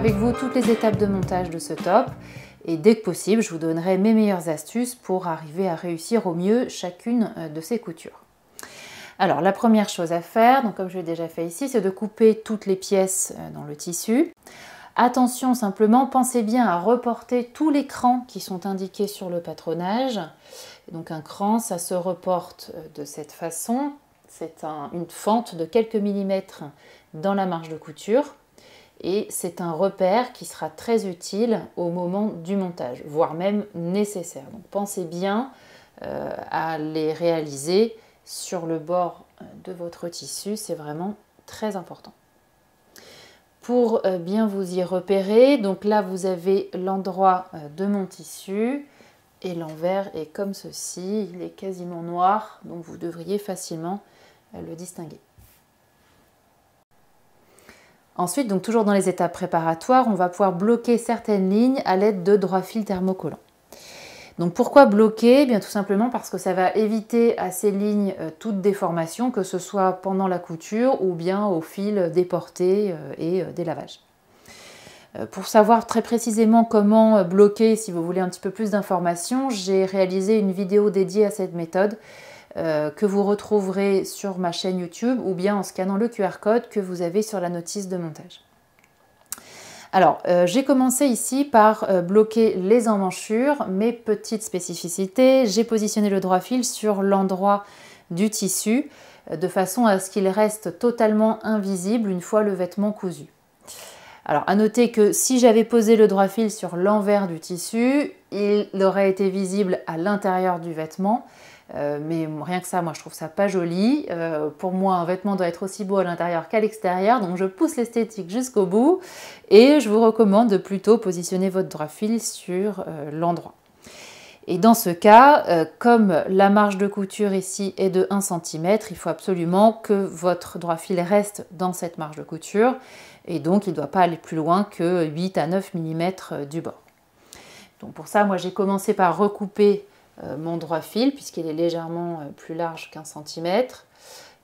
avec vous toutes les étapes de montage de ce top et dès que possible, je vous donnerai mes meilleures astuces pour arriver à réussir au mieux chacune de ces coutures. Alors la première chose à faire, donc comme je l'ai déjà fait ici, c'est de couper toutes les pièces dans le tissu. Attention simplement, pensez bien à reporter tous les crans qui sont indiqués sur le patronage. Donc un cran, ça se reporte de cette façon. C'est une fente de quelques millimètres dans la marge de couture. Et c'est un repère qui sera très utile au moment du montage, voire même nécessaire. Donc pensez bien à les réaliser sur le bord de votre tissu, c'est vraiment très important. Pour bien vous y repérer, donc là vous avez l'endroit de mon tissu et l'envers est comme ceci, il est quasiment noir, donc vous devriez facilement le distinguer. Ensuite, donc toujours dans les étapes préparatoires, on va pouvoir bloquer certaines lignes à l'aide de droits fils thermocollants. Donc pourquoi bloquer? Eh bien tout simplement parce que ça va éviter à ces lignes toute déformation, que ce soit pendant la couture ou bien au fil des portées et des lavages. Pour savoir très précisément comment bloquer, si vous voulez un petit peu plus d'informations, j'ai réalisé une vidéo dédiée à cette méthode que vous retrouverez sur ma chaîne YouTube ou bien en scannant le QR code que vous avez sur la notice de montage. Alors, j'ai commencé ici par bloquer les emmanchures, mes petites spécificités. J'ai positionné le droit fil sur l'endroit du tissu de façon à ce qu'il reste totalement invisible une fois le vêtement cousu. Alors, à noter que si j'avais posé le droit fil sur l'envers du tissu, il aurait été visible à l'intérieur du vêtement. Mais rien que ça, moi je trouve ça pas joli. Pour moi, un vêtement doit être aussi beau à l'intérieur qu'à l'extérieur, donc je pousse l'esthétique jusqu'au bout et je vous recommande de plutôt positionner votre droit fil sur l'endroit. Et dans ce cas, comme la marge de couture ici est de 1 cm, il faut absolument que votre droit fil reste dans cette marge de couture et donc il ne doit pas aller plus loin que 8 à 9 mm du bord. Donc pour ça, moi j'ai commencé par recouper mon droit fil puisqu'il est légèrement plus large qu'1 cm.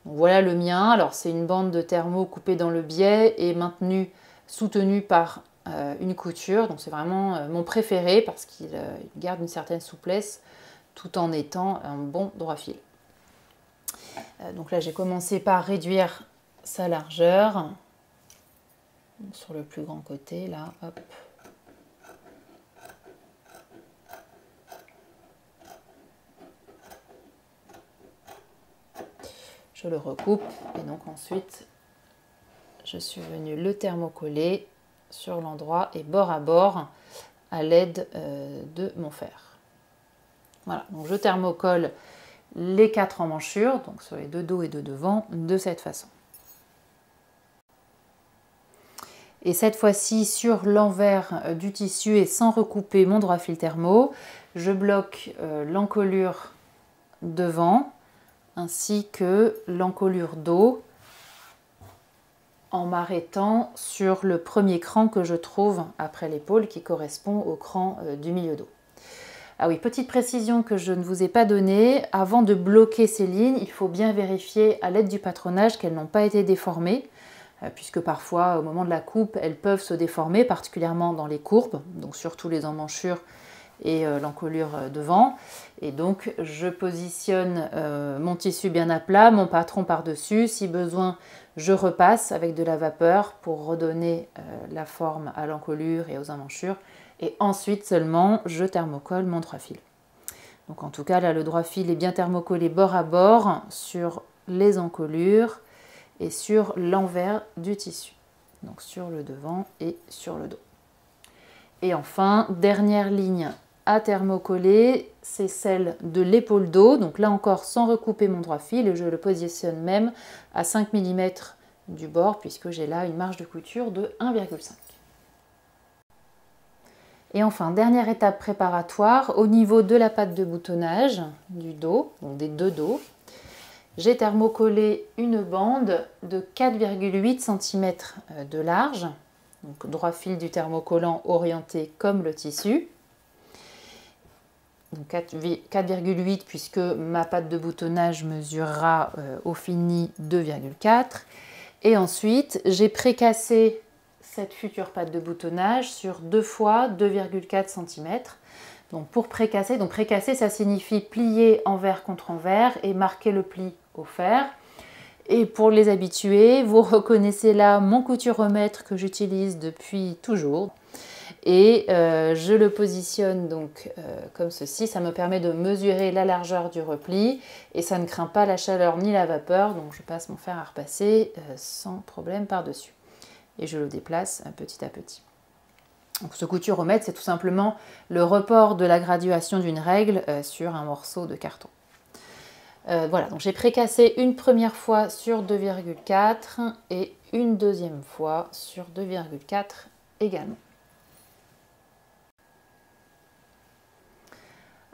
Donc voilà le mien. Alors c'est une bande de thermo coupée dans le biais et soutenue par une couture. Donc c'est vraiment mon préféré parce qu'il garde une certaine souplesse tout en étant un bon droit fil. Donc là j'ai commencé par réduire sa largeur. Donc, sur le plus grand côté là, hop. Je le recoupe et donc ensuite je suis venue le thermocoller sur l'endroit et bord à bord à l'aide de mon fer. Voilà, donc je thermocolle les 4 emmanchures, donc sur les 2 dos et 2 devant, de cette façon. Et cette fois-ci sur l'envers du tissu et sans recouper mon droit fil thermo, je bloque l'encolure devant ainsi que l'encolure dos en m'arrêtant sur le premier cran que je trouve après l'épaule qui correspond au cran du milieu dos. Ah oui, petite précision que je ne vous ai pas donnée, avant de bloquer ces lignes, il faut bien vérifier à l'aide du patronage qu'elles n'ont pas été déformées, puisque parfois au moment de la coupe, elles peuvent se déformer, particulièrement dans les courbes, donc surtout les emmanchures et l'encolure devant. Et donc je positionne mon tissu bien à plat, mon patron par-dessus. Si besoin, je repasse avec de la vapeur pour redonner la forme à l'encolure et aux emmanchures. Et ensuite seulement, je thermocolle mon droit fil. Donc en tout cas, là, le droit fil est bien thermocollé bord à bord sur les encolures et sur l'envers du tissu. Donc sur le devant et sur le dos. Et enfin, dernière ligne à thermocoller, c'est celle de l'épaule dos. Donc là encore, sans recouper mon droit fil, et je le positionne même à 5 mm du bord, puisque j'ai là une marge de couture de 1,5. Et enfin, dernière étape préparatoire, au niveau de la patte de boutonnage du dos, donc des 2 dos, j'ai thermocollé une bande de 4,8 cm de large, donc droit fil du thermocollant orienté comme le tissu. Donc 4,8 puisque ma patte de boutonnage mesurera au fini 2,4. Et ensuite, j'ai précassé cette future patte de boutonnage sur 2 fois 2,4 cm. Donc pour précasser, ça signifie plier envers contre envers et marquer le pli au fer. Et pour les habitués, vous reconnaissez là mon couturomètre que j'utilise depuis toujours. Et je le positionne donc comme ceci, ça me permet de mesurer la largeur du repli et ça ne craint pas la chaleur ni la vapeur, donc je passe mon fer à repasser sans problème par-dessus. Et je le déplace petit à petit. Donc, ce couturomètre, c'est tout simplement le report de la graduation d'une règle sur un morceau de carton. Voilà, donc j'ai précassé une première fois sur 2,4 et une deuxième fois sur 2,4 également.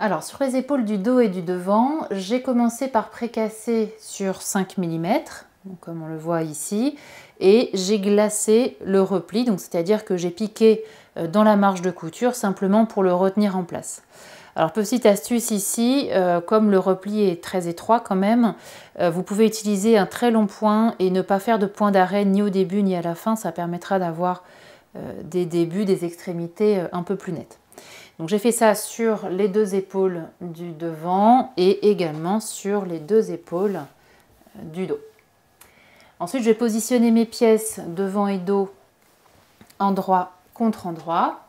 Alors, sur les épaules du dos et du devant, j'ai commencé par précasser sur 5 mm, donc comme on le voit ici, et j'ai glacé le repli, donc c'est-à-dire que j'ai piqué dans la marge de couture simplement pour le retenir en place. Alors, petite astuce ici, comme le repli est très étroit quand même, vous pouvez utiliser un très long point et ne pas faire de point d'arrêt ni au début ni à la fin, ça permettra d'avoir des débuts, des extrémités un peu plus nettes. Donc j'ai fait ça sur les 2 épaules du devant et également sur les 2 épaules du dos. Ensuite, je vais positionner mes pièces devant et dos endroit contre endroit.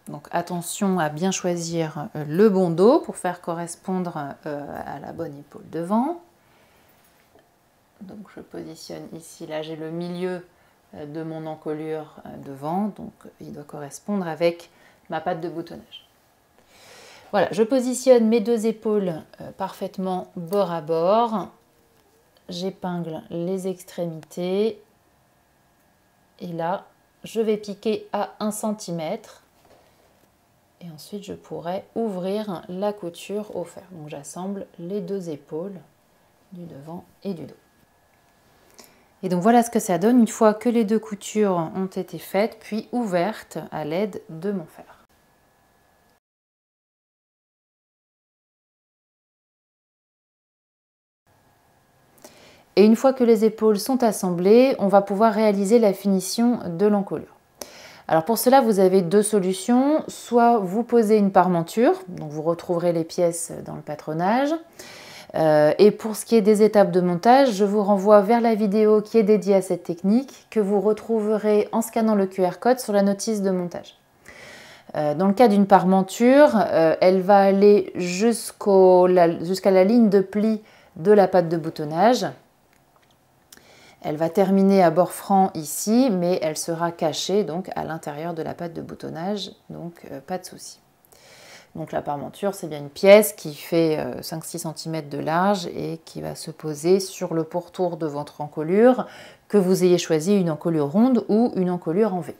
Donc attention à bien choisir le bon dos pour faire correspondre à la bonne épaule devant. Donc je positionne ici, là j'ai le milieu de mon encolure devant, donc il doit correspondre avec ma patte de boutonnage. Voilà, je positionne mes 2 épaules parfaitement bord à bord, j'épingle les extrémités et là je vais piquer à 1 cm et ensuite je pourrai ouvrir la couture au fer. Donc j'assemble les 2 épaules du devant et du dos. Et donc voilà ce que ça donne une fois que les 2 coutures ont été faites, puis ouvertes à l'aide de mon fer. Et une fois que les épaules sont assemblées, on va pouvoir réaliser la finition de l'encolure. Alors pour cela, vous avez 2 solutions. Soit vous posez une parmenture, donc vous retrouverez les pièces dans le patronage. Et pour ce qui est des étapes de montage, je vous renvoie vers la vidéo qui est dédiée à cette technique que vous retrouverez en scannant le QR code sur la notice de montage. Dans le cas d'une parmenture, elle va aller jusqu'à la ligne de pli de la patte de boutonnage. Elle va terminer à bord franc ici, mais elle sera cachée donc à l'intérieur de la patte de boutonnage, donc pas de souci. Donc la parmenture, c'est bien une pièce qui fait 5-6 cm de large et qui va se poser sur le pourtour de votre encolure, que vous ayez choisi une encolure ronde ou une encolure en V.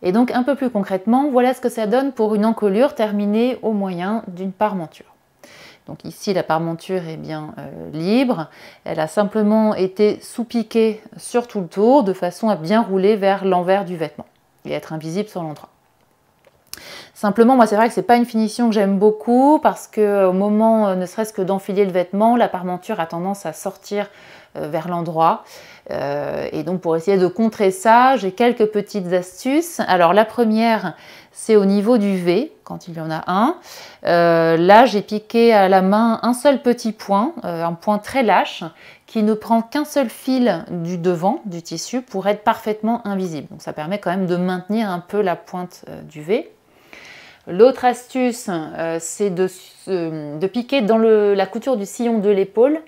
Et donc un peu plus concrètement, voilà ce que ça donne pour une encolure terminée au moyen d'une parmenture. Donc ici, la parmenture est bien libre. Elle a simplement été sous-piquée sur tout le tour de façon à bien rouler vers l'envers du vêtement et être invisible sur l'endroit. Simplement, moi c'est vrai que c'est pas une finition que j'aime beaucoup parce qu'au moment, ne serait-ce que d'enfiler le vêtement, la parmenture a tendance à sortir vers l'endroit. Et donc pour essayer de contrer ça, j'ai quelques petites astuces. Alors la première, c'est au niveau du V, quand il y en a un. Là, j'ai piqué à la main un seul petit point, un point très lâche, qui ne prend qu'un seul fil du devant du tissu pour être parfaitement invisible. Donc ça permet quand même de maintenir un peu la pointe du V. L'autre astuce, c'est de piquer dans la couture du sillon de l'épaule,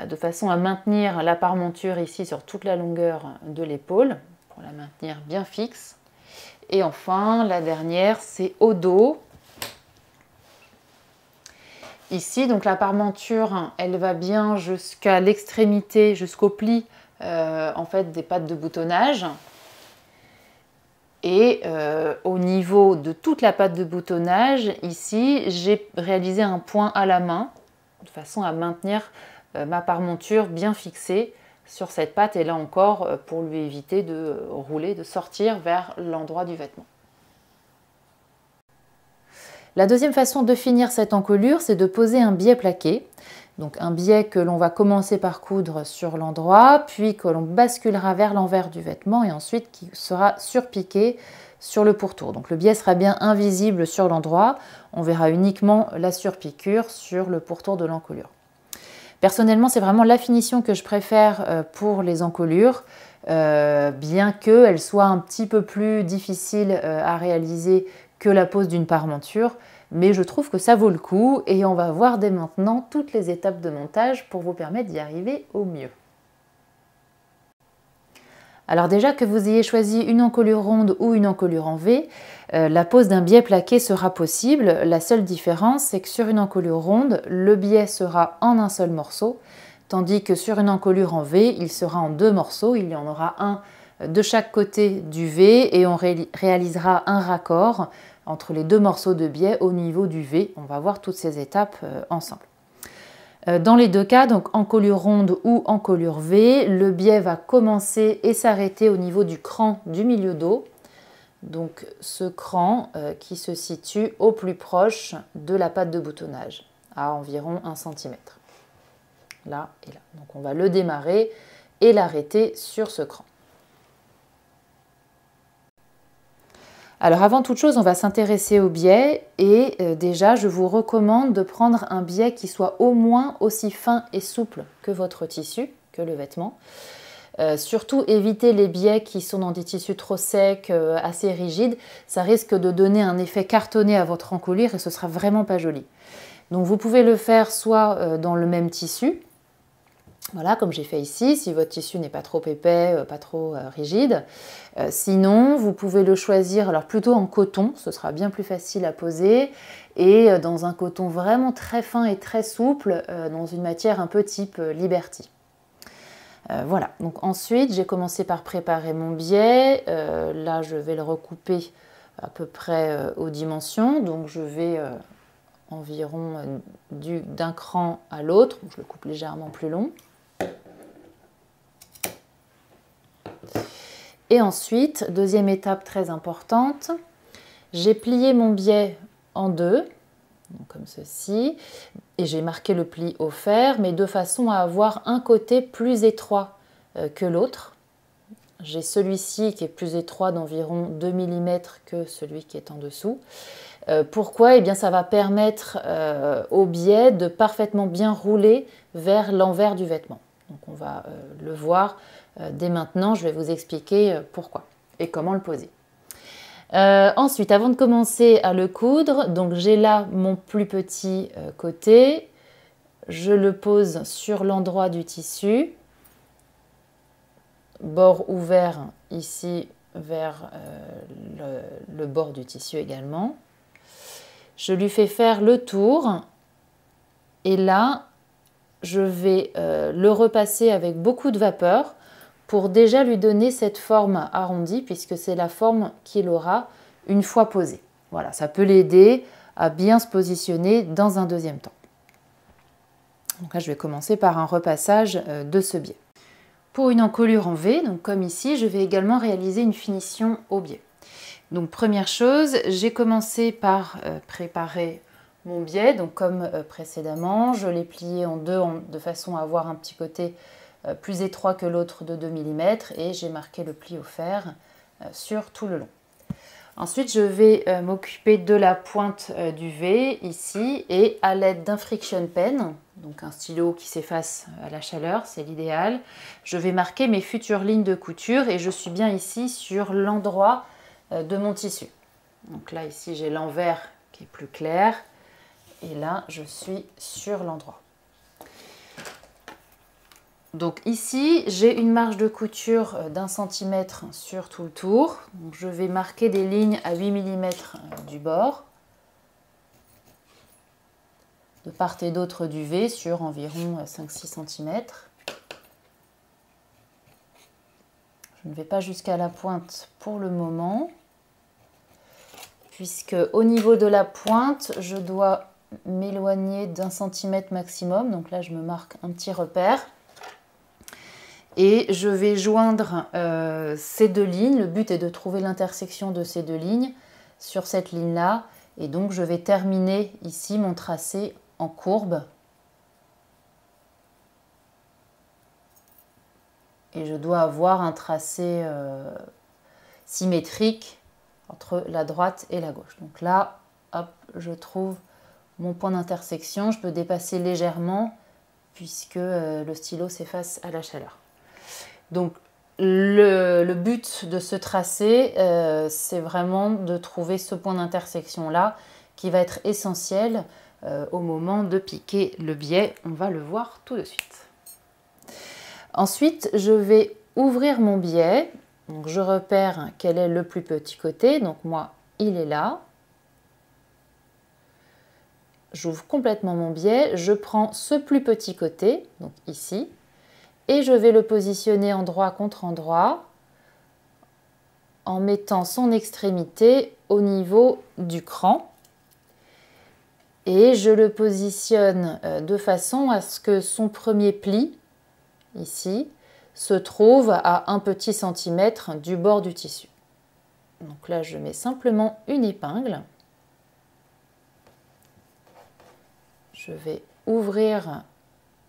de façon à maintenir la parmenture ici sur toute la longueur de l'épaule, pour la maintenir bien fixe. Et enfin, la dernière, c'est au dos. Ici, donc la parmenture, elle va bien jusqu'à l'extrémité, jusqu'au pli en fait, des pattes de boutonnage. Et au niveau de toute la patte de boutonnage, ici, j'ai réalisé un point à la main, de façon à maintenir ma parmenture bien fixée sur cette patte, et là encore, pour lui éviter de rouler, de sortir vers l'endroit du vêtement. La deuxième façon de finir cette encolure, c'est de poser un biais plaqué. Donc un biais que l'on va commencer par coudre sur l'endroit, puis que l'on basculera vers l'envers du vêtement et ensuite qui sera surpiqué sur le pourtour. Donc le biais sera bien invisible sur l'endroit, on verra uniquement la surpiqûre sur le pourtour de l'encolure. Personnellement, c'est vraiment la finition que je préfère pour les encolures, bien qu'elle soit un petit peu plus difficile à réaliser que la pose d'une parmenture, mais je trouve que ça vaut le coup et on va voir dès maintenant toutes les étapes de montage pour vous permettre d'y arriver au mieux. Alors déjà que vous ayez choisi une encolure ronde ou une encolure en V, la pose d'un biais plaqué sera possible. La seule différence, c'est que sur une encolure ronde, le biais sera en un seul morceau, tandis que sur une encolure en V, il sera en deux morceaux. Il y en aura un de chaque côté du V et on réalisera un raccord entre les deux morceaux de biais au niveau du V. On va voir toutes ces étapes ensemble. Dans les deux cas, donc encolure ronde ou encolure V, le biais va commencer et s'arrêter au niveau du cran du milieu dos. Donc ce cran qui se situe au plus proche de la patte de boutonnage, à environ 1 cm. Là et là. Donc on va le démarrer et l'arrêter sur ce cran. Alors avant toute chose, on va s'intéresser au biais et déjà je vous recommande de prendre un biais qui soit au moins aussi fin et souple que votre tissu, que le vêtement. Surtout évitez les biais qui sont dans des tissus trop secs, assez rigides, ça risque de donner un effet cartonné à votre encolure et ce sera vraiment pas joli. Donc vous pouvez le faire soit dans le même tissu, voilà, comme j'ai fait ici, si votre tissu n'est pas trop épais, pas trop rigide. Sinon, vous pouvez le choisir alors plutôt en coton, ce sera bien plus facile à poser, et dans un coton vraiment très fin et très souple, dans une matière un peu type Liberty. Voilà, donc ensuite j'ai commencé par préparer mon biais. Là je vais le recouper à peu près aux dimensions, donc je vais environ d'un cran à l'autre, je le coupe légèrement plus long. Et ensuite, deuxième étape très importante, j'ai plié mon biais en deux, donc comme ceci, et j'ai marqué le pli au fer, mais de façon à avoir un côté plus étroit que l'autre. J'ai celui-ci qui est plus étroit d'environ 2 mm que celui qui est en dessous. Pourquoi? Eh bien, ça va permettre au biais de parfaitement bien rouler vers l'envers du vêtement. Donc on va le voir dès maintenant, je vais vous expliquer pourquoi et comment le poser. Ensuite, avant de commencer à le coudre, donc j'ai là mon plus petit côté, je le pose sur l'endroit du tissu, bord ouvert ici vers le bord du tissu également. Je lui fais faire le tour et là, je vais le repasser avec beaucoup de vapeur pour déjà lui donner cette forme arrondie puisque c'est la forme qu'il aura une fois posée. Voilà, ça peut l'aider à bien se positionner dans un deuxième temps. Donc là, je vais commencer par un repassage de ce biais. Pour une encolure en V, donc comme ici, je vais également réaliser une finition au biais. Donc première chose, j'ai commencé par préparer mon biais, donc comme précédemment, je l'ai plié en deux de façon à avoir un petit côté plus étroit que l'autre de 2 mm et j'ai marqué le pli au fer sur tout le long. Ensuite, je vais m'occuper de la pointe du V ici et à l'aide d'un friction pen, donc un stylo qui s'efface à la chaleur, c'est l'idéal, je vais marquer mes futures lignes de couture et je suis bien ici sur l'endroit de mon tissu. Donc là, ici, j'ai l'envers qui est plus clair et là, je suis sur l'endroit. Donc ici, j'ai une marge de couture d'1 cm sur tout le tour. Donc, je vais marquer des lignes à 8 mm du bord, de part et d'autre du V sur environ 5-6 cm. Je ne vais pas jusqu'à la pointe pour le moment, puisque au niveau de la pointe, je dois m'éloigner d'1 cm maximum. Donc là, je me marque un petit repère. Et je vais joindre ces deux lignes. Le but est de trouver l'intersection de ces deux lignes sur cette ligne-là. Et donc, je vais terminer ici mon tracé en courbe. et je dois avoir un tracé symétrique entre la droite et la gauche. Donc là, hop, je trouve mon point d'intersection. Je peux dépasser légèrement puisque le stylo s'efface à la chaleur. Donc le but de ce tracé, c'est vraiment de trouver ce point d'intersection-là qui va être essentiel au moment de piquer le biais. On va le voir tout de suite. Ensuite, je vais ouvrir mon biais. Donc, je repère quel est le plus petit côté. Donc moi, il est là. J'ouvre complètement mon biais. Je prends ce plus petit côté, donc ici, et je vais le positionner endroit contre endroit en mettant son extrémité au niveau du cran. Et je le positionne de façon à ce que son premier pli, ici, se trouve à un petit centimètre du bord du tissu. Donc là, je mets simplement une épingle. Je vais ouvrir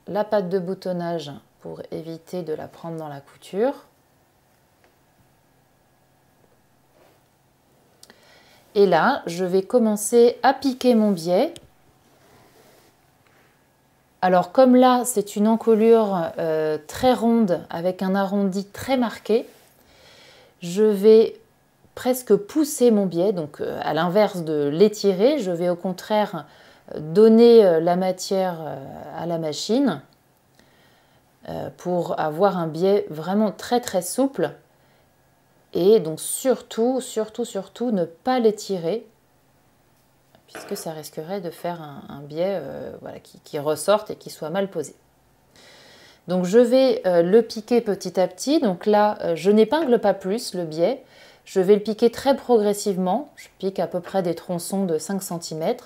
la patte de boutonnage pour éviter de la prendre dans la couture. Et là, je vais commencer à piquer mon biais. Alors comme là, c'est une encolure très ronde avec un arrondi très marqué, je vais presque pousser mon biais, donc à l'inverse de l'étirer, je vais au contraire donner la matière à la machine pour avoir un biais vraiment très très souple. Et donc surtout ne pas l'étirer, puisque ça risquerait de faire un biais voilà, qui ressorte et qui soit mal posé. Donc je vais le piquer petit à petit. Donc là, je n'épingle pas plus le biais. Je vais le piquer très progressivement. Je pique à peu près des tronçons de 5 cm.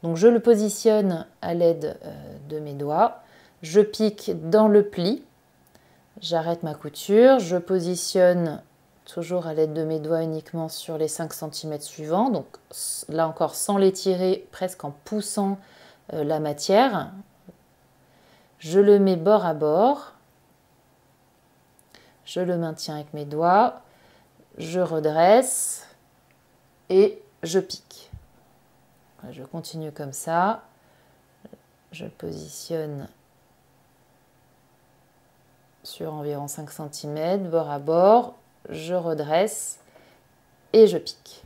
Donc je le positionne à l'aide de mes doigts. Je pique dans le pli. J'arrête ma couture. Je positionne toujours à l'aide de mes doigts uniquement sur les 5 cm suivants. Donc là encore sans l'étirer, presque en poussant la matière. Je le mets bord à bord. Je le maintiens avec mes doigts. Je redresse et je pique. Je continue comme ça. Je le positionne sur environ 5 cm, bord à bord. Je redresse et je pique.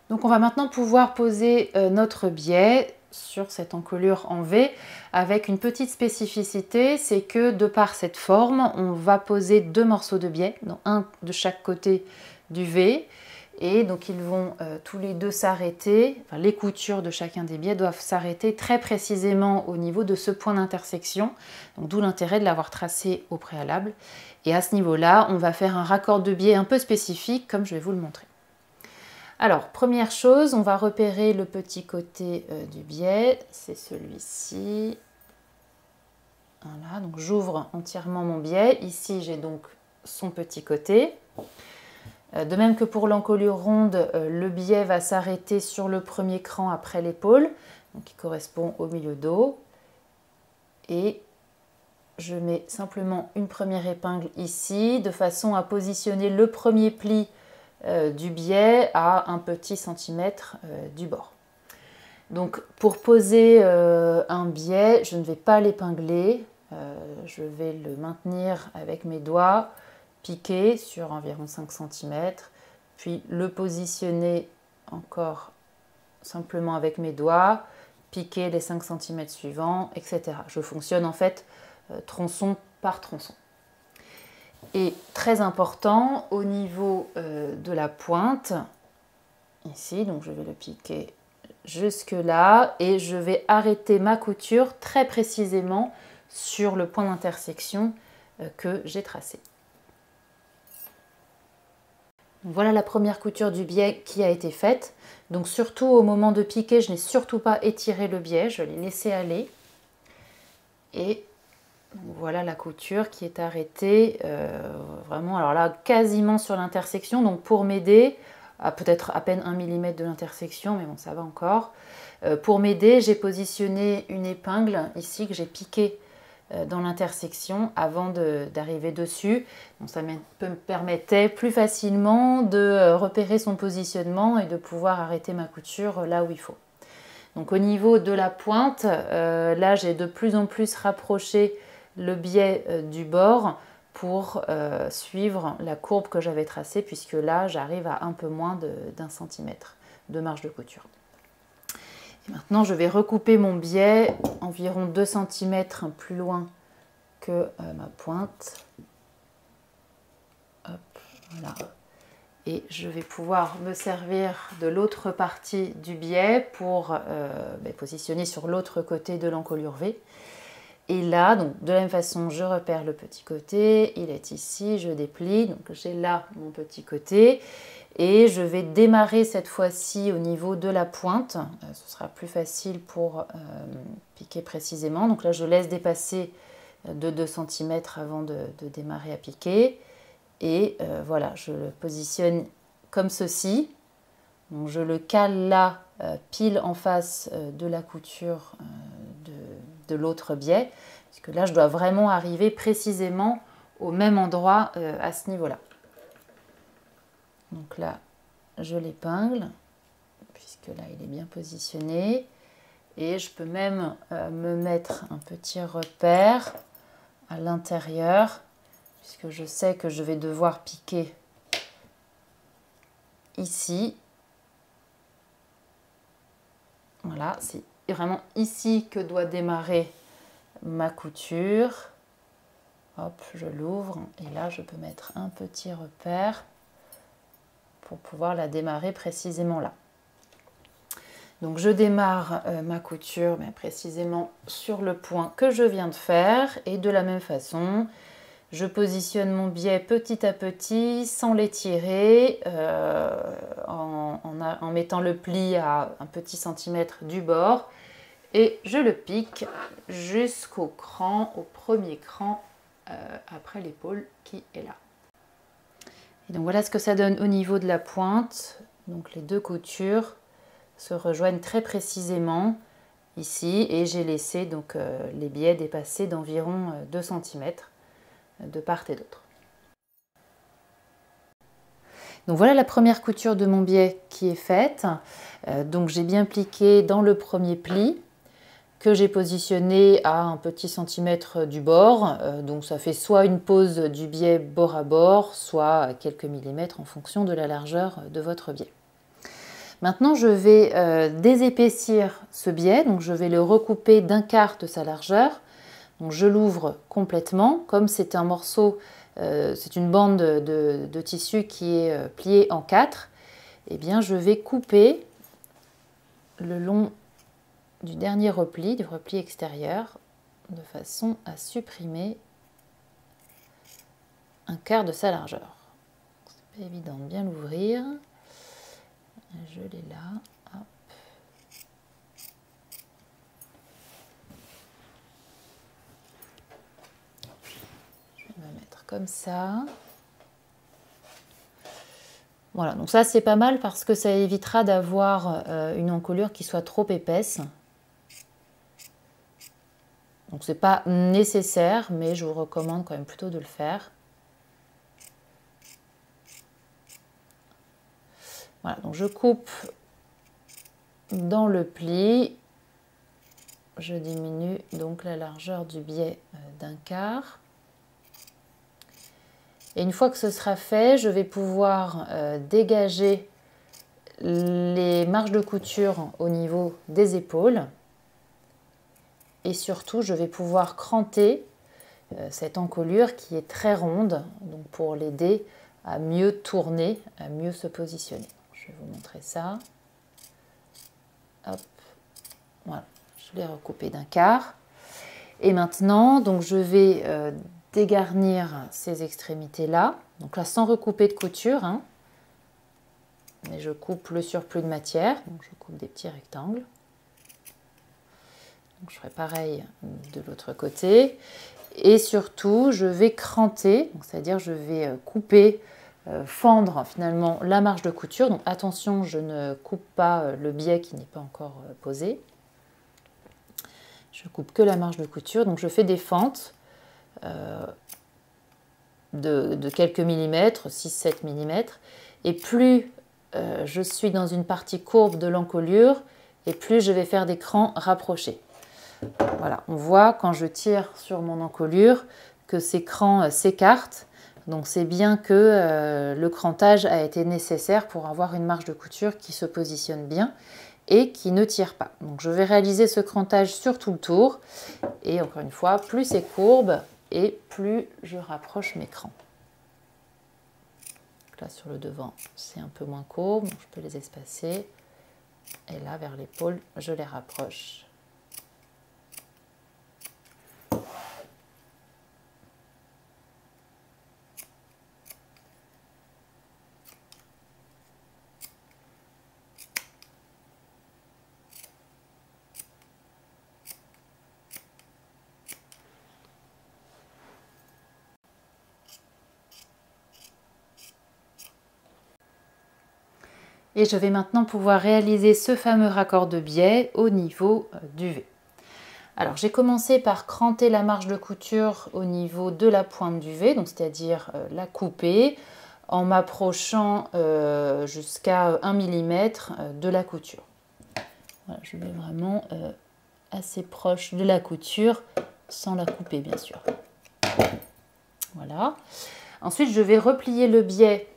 Donc on va maintenant pouvoir poser notre biais sur cette encolure en V avec une petite spécificité, c'est que de par cette forme, on va poser 2 morceaux de biais, donc un de chaque côté du V, et donc ils vont tous les deux s'arrêter, enfin, les coutures de chacun des biais doivent s'arrêter très précisément au niveau de ce point d'intersection, donc d'où l'intérêt de l'avoir tracé au préalable. Et à ce niveau-là, on va faire un raccord de biais un peu spécifique, comme je vais vous le montrer. Alors, première chose, on va repérer le petit côté du biais, c'est celui-ci. Voilà, donc j'ouvre entièrement mon biais. Ici, j'ai donc son petit côté. De même que pour l'encolure ronde, le biais va s'arrêter sur le premier cran après l'épaule, qui correspond au milieu dos. Et je mets simplement une première épingle ici, de façon à positionner le premier pli du biais à un petit centimètre du bord. Donc pour poser un biais, je ne vais pas l'épingler, je vais le maintenir avec mes doigts, piquer sur environ 5 cm, puis le positionner encore simplement avec mes doigts, piquer les 5 cm suivants, etc. Je fonctionne en fait tronçon par tronçon. Et très important, au niveau de la pointe, ici, donc je vais le piquer jusque là et je vais arrêter ma couture très précisément sur le point d'intersection que j'ai tracé. Voilà la première couture du biais qui a été faite. Donc surtout au moment de piquer, je n'ai surtout pas étiré le biais, je l'ai laissé aller. Et voilà la couture qui est arrêtée, vraiment, alors là, quasiment sur l'intersection. Donc pour m'aider, à peut-être à peine 1 mm de l'intersection, mais bon, ça va encore. Pour m'aider, j'ai positionné une épingle ici que j'ai piquée dans l'intersection avant d'arriver dessus. Donc ça me permettait plus facilement de repérer son positionnement et de pouvoir arrêter ma couture là où il faut. Donc au niveau de la pointe, là j'ai de plus en plus rapproché le biais du bord pour suivre la courbe que j'avais tracée, puisque là j'arrive à un peu moins d'1 centimètre de marge de couture. Et maintenant je vais recouper mon biais environ 2 cm plus loin que ma pointe. Hop, voilà. Et je vais pouvoir me servir de l'autre partie du biais pour positionner sur l'autre côté de l'encolure V. Et là, donc, de la même façon, je repère le petit côté, il est ici, je déplie, donc j'ai là mon petit côté. Et je vais démarrer cette fois-ci au niveau de la pointe, ce sera plus facile pour piquer précisément. Donc là, je laisse dépasser de 2 cm avant de démarrer à piquer. Et voilà, je le positionne comme ceci. Donc je le cale là, pile en face de la couture de l'autre biais, puisque là je dois vraiment arriver précisément au même endroit à ce niveau-là. Donc là, je l'épingle, puisque là il est bien positionné. Et je peux même me mettre un petit repère à l'intérieur, puisque je sais que je vais devoir piquer ici. Voilà, c'est vraiment ici que doit démarrer ma couture. Hop, je l'ouvre et là je peux mettre un petit repère pour pouvoir la démarrer précisément là. Donc je démarre ma couture précisément sur le point que je viens de faire, et de la même façon je positionne mon biais petit à petit sans l'étirer, en mettant le pli à un petit centimètre du bord, et je le pique jusqu'au cran, au premier cran après l'épaule qui est là. Et donc voilà ce que ça donne au niveau de la pointe. Donc les deux coutures se rejoignent très précisément ici, et j'ai laissé donc les biais dépasser d'environ 2 cm de part et d'autre. Donc voilà la première couture de mon biais qui est faite. Donc j'ai bien pliqué dans le premier pli que j'ai positionné à un petit centimètre du bord. Donc ça fait soit une pose du biais bord à bord, soit quelques millimètres en fonction de la largeur de votre biais. Maintenant je vais désépaissir ce biais, donc je vais le recouper d'1/4 de sa largeur. Donc je l'ouvre complètement, comme c'est un morceau, c'est une bande de tissu qui est pliée en 4, et bien je vais couper le long du dernier repli, du repli extérieur, de façon à supprimer 1/4 de sa largeur. C'est pas évident de bien l'ouvrir. Je l'ai là. Hop. Je vais me mettre comme ça. Voilà, donc ça c'est pas mal parce que ça évitera d'avoir une encolure qui soit trop épaisse. Donc c'est pas nécessaire, mais je vous recommande quand même plutôt de le faire. Voilà, donc je coupe dans le pli, je diminue donc la largeur du biais d'1/4. Et une fois que ce sera fait, je vais pouvoir dégager les marges de couture au niveau des épaules. Et surtout, je vais pouvoir cranter cette encolure qui est très ronde, donc pour l'aider à mieux tourner, à mieux se positionner. Je vais vous montrer ça. Hop, voilà, je l'ai recoupé d'1/4. Et maintenant, donc je vais dégarnir ces extrémités-là. Donc là, sans recouper de couture, hein, mais je coupe le surplus de matière. Donc je coupe des petits rectangles. Donc je ferai pareil de l'autre côté. Et surtout, je vais cranter, c'est-à-dire je vais couper, fendre finalement la marge de couture. Donc attention, je ne coupe pas le biais qui n'est pas encore posé. Je coupe que la marge de couture, donc je fais des fentes de quelques millimètres, 6-7 millimètres, et plus je suis dans une partie courbe de l'encolure, et plus je vais faire des crans rapprochés. Voilà, on voit quand je tire sur mon encolure que ces crans s'écartent, donc c'est bien que le crantage a été nécessaire pour avoir une marge de couture qui se positionne bien et qui ne tire pas. Donc je vais réaliser ce crantage sur tout le tour, et encore une fois, plus c'est courbe et plus je rapproche mes crans. Là sur le devant c'est un peu moins courbe, donc je peux les espacer, et là vers l'épaule je les rapproche. Et je vais maintenant pouvoir réaliser ce fameux raccord de biais au niveau du V. Alors j'ai commencé par cranter la marge de couture au niveau de la pointe du V, donc c'est-à-dire la couper, en m'approchant jusqu'à 1 mm de la couture. Voilà, je vais vraiment assez proche de la couture, sans la couper bien sûr. Voilà. Ensuite je vais replier le biais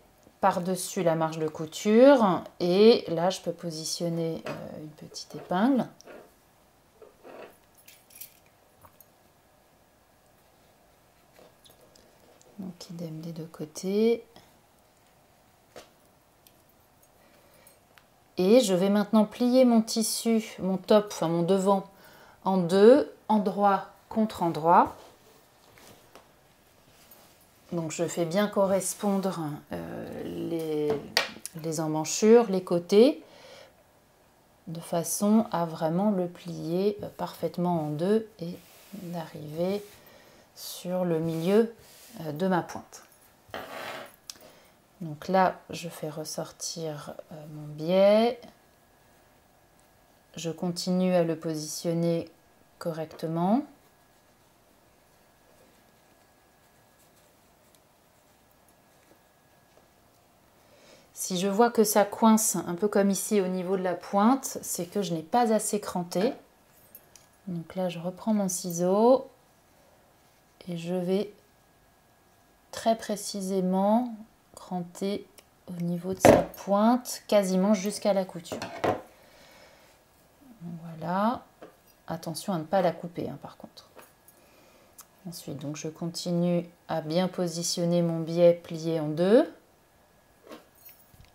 par-dessus la marge de couture, et là je peux positionner une petite épingle. Donc idem des deux côtés. Et je vais maintenant plier mon tissu, mon top, enfin mon devant, en deux, endroit contre endroit. Donc je fais bien correspondre les emmanchures, les côtés, de façon à vraiment le plier parfaitement en deux et d'arriver sur le milieu de ma pointe. Donc là, je fais ressortir mon biais. Je continue à le positionner correctement. Si je vois que ça coince un peu comme ici au niveau de la pointe, c'est que je n'ai pas assez cranté. Donc là, je reprends mon ciseau et je vais très précisément cranter au niveau de sa pointe, quasiment jusqu'à la couture. Voilà. Attention à ne pas la couper, hein, par contre. Ensuite, donc, je continue à bien positionner mon biais plié en deux.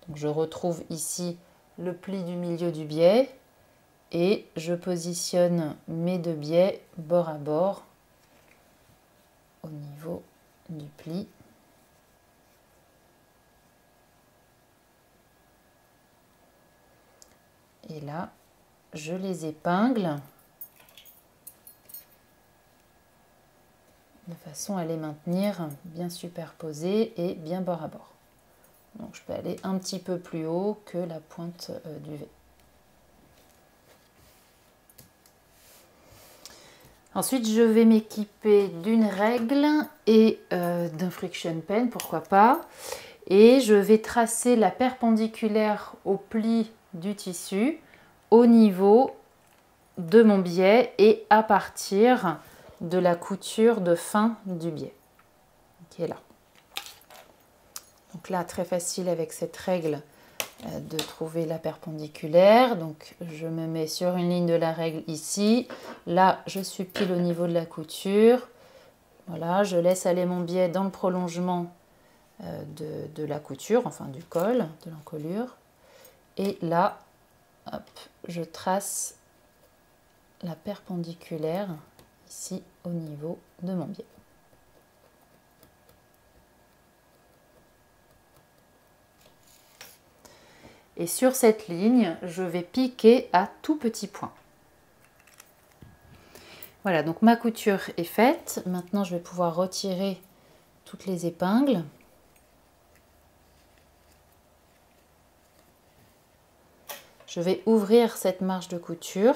Donc, je retrouve ici le pli du milieu du biais et je positionne mes deux biais bord à bord au niveau du pli. Et là, je les épingle de façon à les maintenir bien superposés et bien bord à bord. Donc je peux aller un petit peu plus haut que la pointe du V. Ensuite, je vais m'équiper d'une règle et d'un friction pen, pourquoi pas. Et je vais tracer la perpendiculaire au pli du tissu au niveau de mon biais et à partir de la couture de fin du biais qui est là. Donc là, très facile avec cette règle de trouver la perpendiculaire. Donc je me mets sur une ligne de la règle ici. Là, je suis pile au niveau de la couture. Voilà, je laisse aller mon biais dans le prolongement de la couture, enfin du col, de l'encolure. Et là, hop, je trace la perpendiculaire ici au niveau de mon biais. Et sur cette ligne, je vais piquer à tout petit point. Voilà, donc ma couture est faite. Maintenant, je vais pouvoir retirer toutes les épingles. Je vais ouvrir cette marge de couture.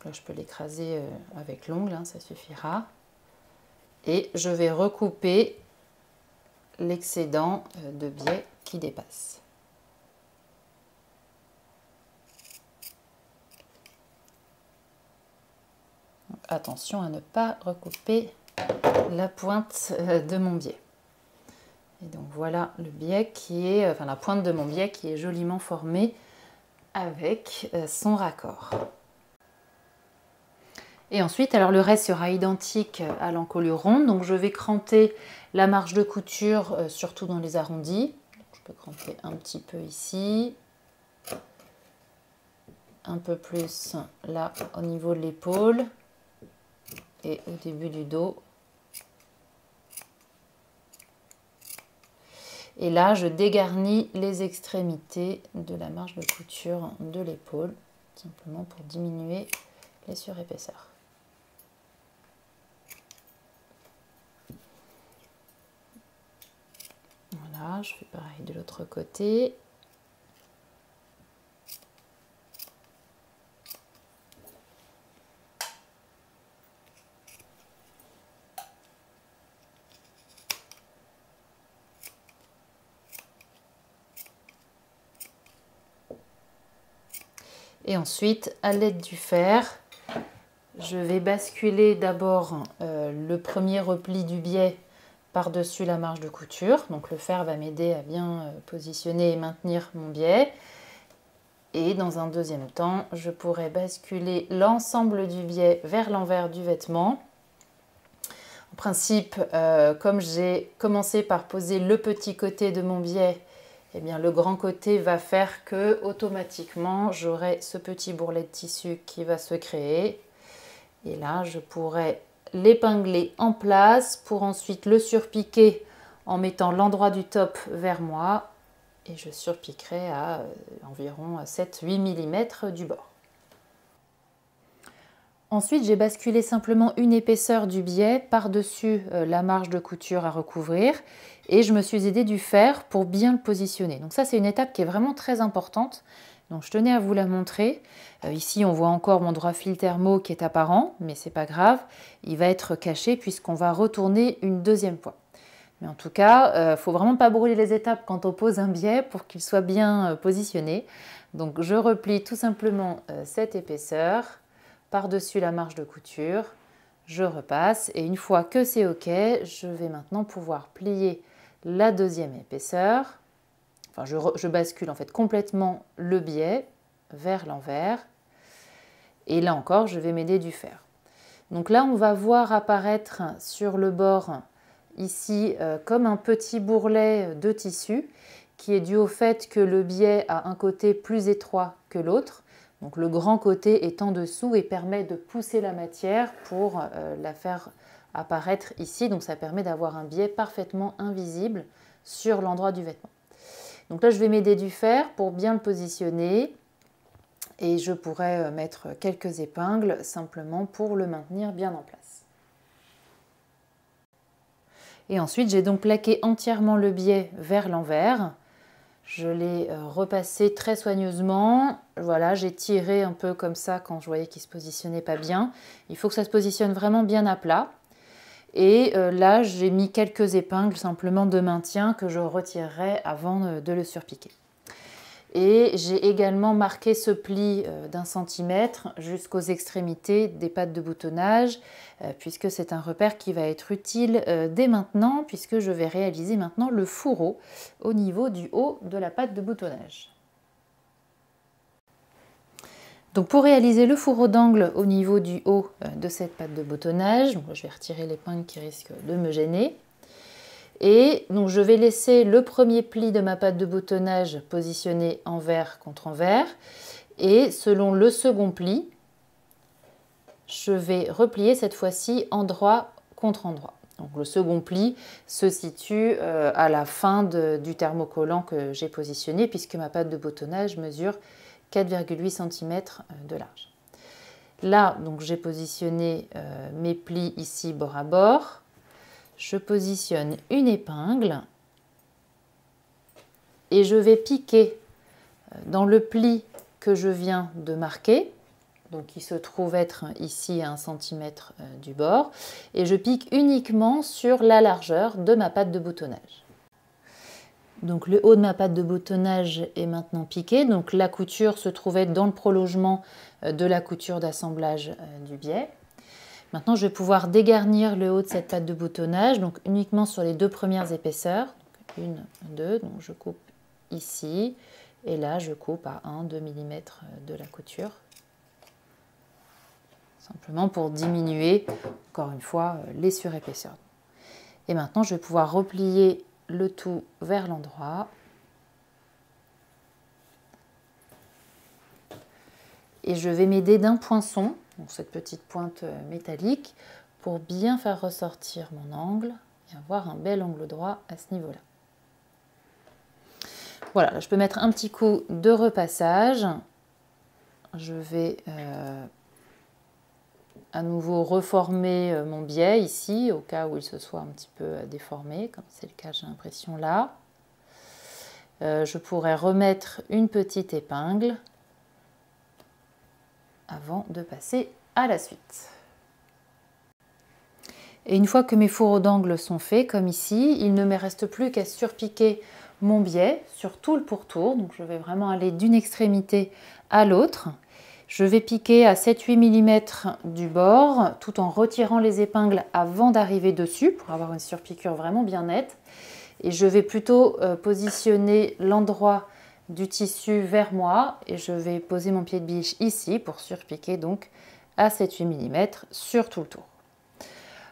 Là, je peux l'écraser avec l'ongle, hein, ça suffira. Et je vais recouper l'excédent de biais qui dépasse. Donc, attention à ne pas recouper la pointe de mon biais. Et donc voilà le biais qui est, enfin la pointe de mon biais qui est joliment formée avec son raccord. Et ensuite, alors le reste sera identique à l'encolure ronde. Donc je vais cranter la marge de couture, surtout dans les arrondis. Donc, je peux cranter un petit peu ici, un peu plus là au niveau de l'épaule et au début du dos. Et là, je dégarnis les extrémités de la marge de couture de l'épaule, simplement pour diminuer les surépaisseurs. Voilà, je fais pareil de l'autre côté. Et ensuite, à l'aide du fer, je vais basculer d'abord le premier repli du biais par-dessus la marge de couture. Donc le fer va m'aider à bien positionner et maintenir mon biais. Et dans un deuxième temps, je pourrai basculer l'ensemble du biais vers l'envers du vêtement. En principe, comme j'ai commencé par poser le petit côté de mon biais, eh bien, le grand côté va faire que automatiquement j'aurai ce petit bourrelet de tissu qui va se créer. Et là, je pourrai l'épingler en place pour ensuite le surpiquer en mettant l'endroit du top vers moi. Et je surpiquerai à environ 7-8 mm du bord. Ensuite, j'ai basculé simplement une épaisseur du biais par-dessus la marge de couture à recouvrir et je me suis aidée du fer pour bien le positionner. Donc ça, c'est une étape qui est vraiment très importante. Donc je tenais à vous la montrer. Ici, on voit encore mon droit fil thermo qui est apparent, mais c'est pas grave. Il va être caché puisqu'on va retourner une deuxième fois. Mais en tout cas, il ne faut vraiment pas brûler les étapes quand on pose un biais pour qu'il soit bien positionné. Donc je replie tout simplement cette épaisseur par-dessus la marge de couture, je repasse et une fois que c'est OK, je vais maintenant pouvoir plier la deuxième épaisseur. Enfin, je bascule en fait complètement le biais vers l'envers et là encore, je vais m'aider du fer. Donc là, on va voir apparaître sur le bord ici comme un petit bourrelet de tissu qui est dû au fait que le biais a un côté plus étroit que l'autre. Donc le grand côté est en dessous et permet de pousser la matière pour la faire apparaître ici. Donc ça permet d'avoir un biais parfaitement invisible sur l'endroit du vêtement. Donc là, je vais m'aider du fer pour bien le positionner. Et je pourrais mettre quelques épingles simplement pour le maintenir bien en place. Et ensuite, j'ai donc plaqué entièrement le biais vers l'envers. Je l'ai repassé très soigneusement. Voilà, j'ai tiré un peu comme ça quand je voyais qu'il ne se positionnait pas bien. Il faut que ça se positionne vraiment bien à plat. Et là, j'ai mis quelques épingles simplement de maintien que je retirerai avant de le surpiquer. Et j'ai également marqué ce pli d'1 centimètre jusqu'aux extrémités des pattes de boutonnage, puisque c'est un repère qui va être utile dès maintenant, puisque je vais réaliser maintenant le fourreau au niveau du haut de la patte de boutonnage. Donc pour réaliser le fourreau d'angle au niveau du haut de cette patte de boutonnage, donc je vais retirer l'épingle qui risque de me gêner. Et donc je vais laisser le premier pli de ma patte de boutonnage positionné envers contre envers. Et selon le second pli, je vais replier cette fois-ci endroit contre endroit. Donc le second pli se situe à la fin du thermocollant que j'ai positionné puisque ma patte de boutonnage mesure 4,8 cm de large. Là, donc j'ai positionné mes plis ici bord à bord. Je positionne une épingle et je vais piquer dans le pli que je viens de marquer. donc qui se trouve être ici à 1 cm du bord, et je pique uniquement sur la largeur de ma patte de boutonnage. Donc le haut de ma patte de boutonnage est maintenant piqué, donc la couture se trouve être dans le prolongement de la couture d'assemblage du biais. Maintenant je vais pouvoir dégarnir le haut de cette patte de boutonnage, donc uniquement sur les 2 premières épaisseurs, donc 1, 2, donc je coupe ici, et là je coupe à 1-2 mm de la couture, simplement pour diminuer, encore une fois, les surépaisseurs. Et maintenant je vais pouvoir replier le tout vers l'endroit. Et je vais m'aider d'un poinçon, donc cette petite pointe métallique, pour bien faire ressortir mon angle et avoir un bel angle droit à ce niveau-là. Voilà, je peux mettre un petit coup de repassage. Je vais à nouveau reformer mon biais ici, au cas où il se soit un petit peu déformé, comme c'est le cas, j'ai l'impression là. Je pourrais remettre une petite épingle avant de passer à la suite. Et une fois que mes fourreaux d'angle sont faits, comme ici, il ne me reste plus qu'à surpiquer mon biais sur tout le pourtour. Donc je vais vraiment aller d'une extrémité à l'autre. Je vais piquer à 7-8 mm du bord, tout en retirant les épingles avant d'arriver dessus, pour avoir une surpiqûre vraiment bien nette. Et je vais plutôt positionner l'endroit du tissu vers moi, et je vais poser mon pied de biche ici, pour surpiquer donc à 7-8 mm sur tout le tour.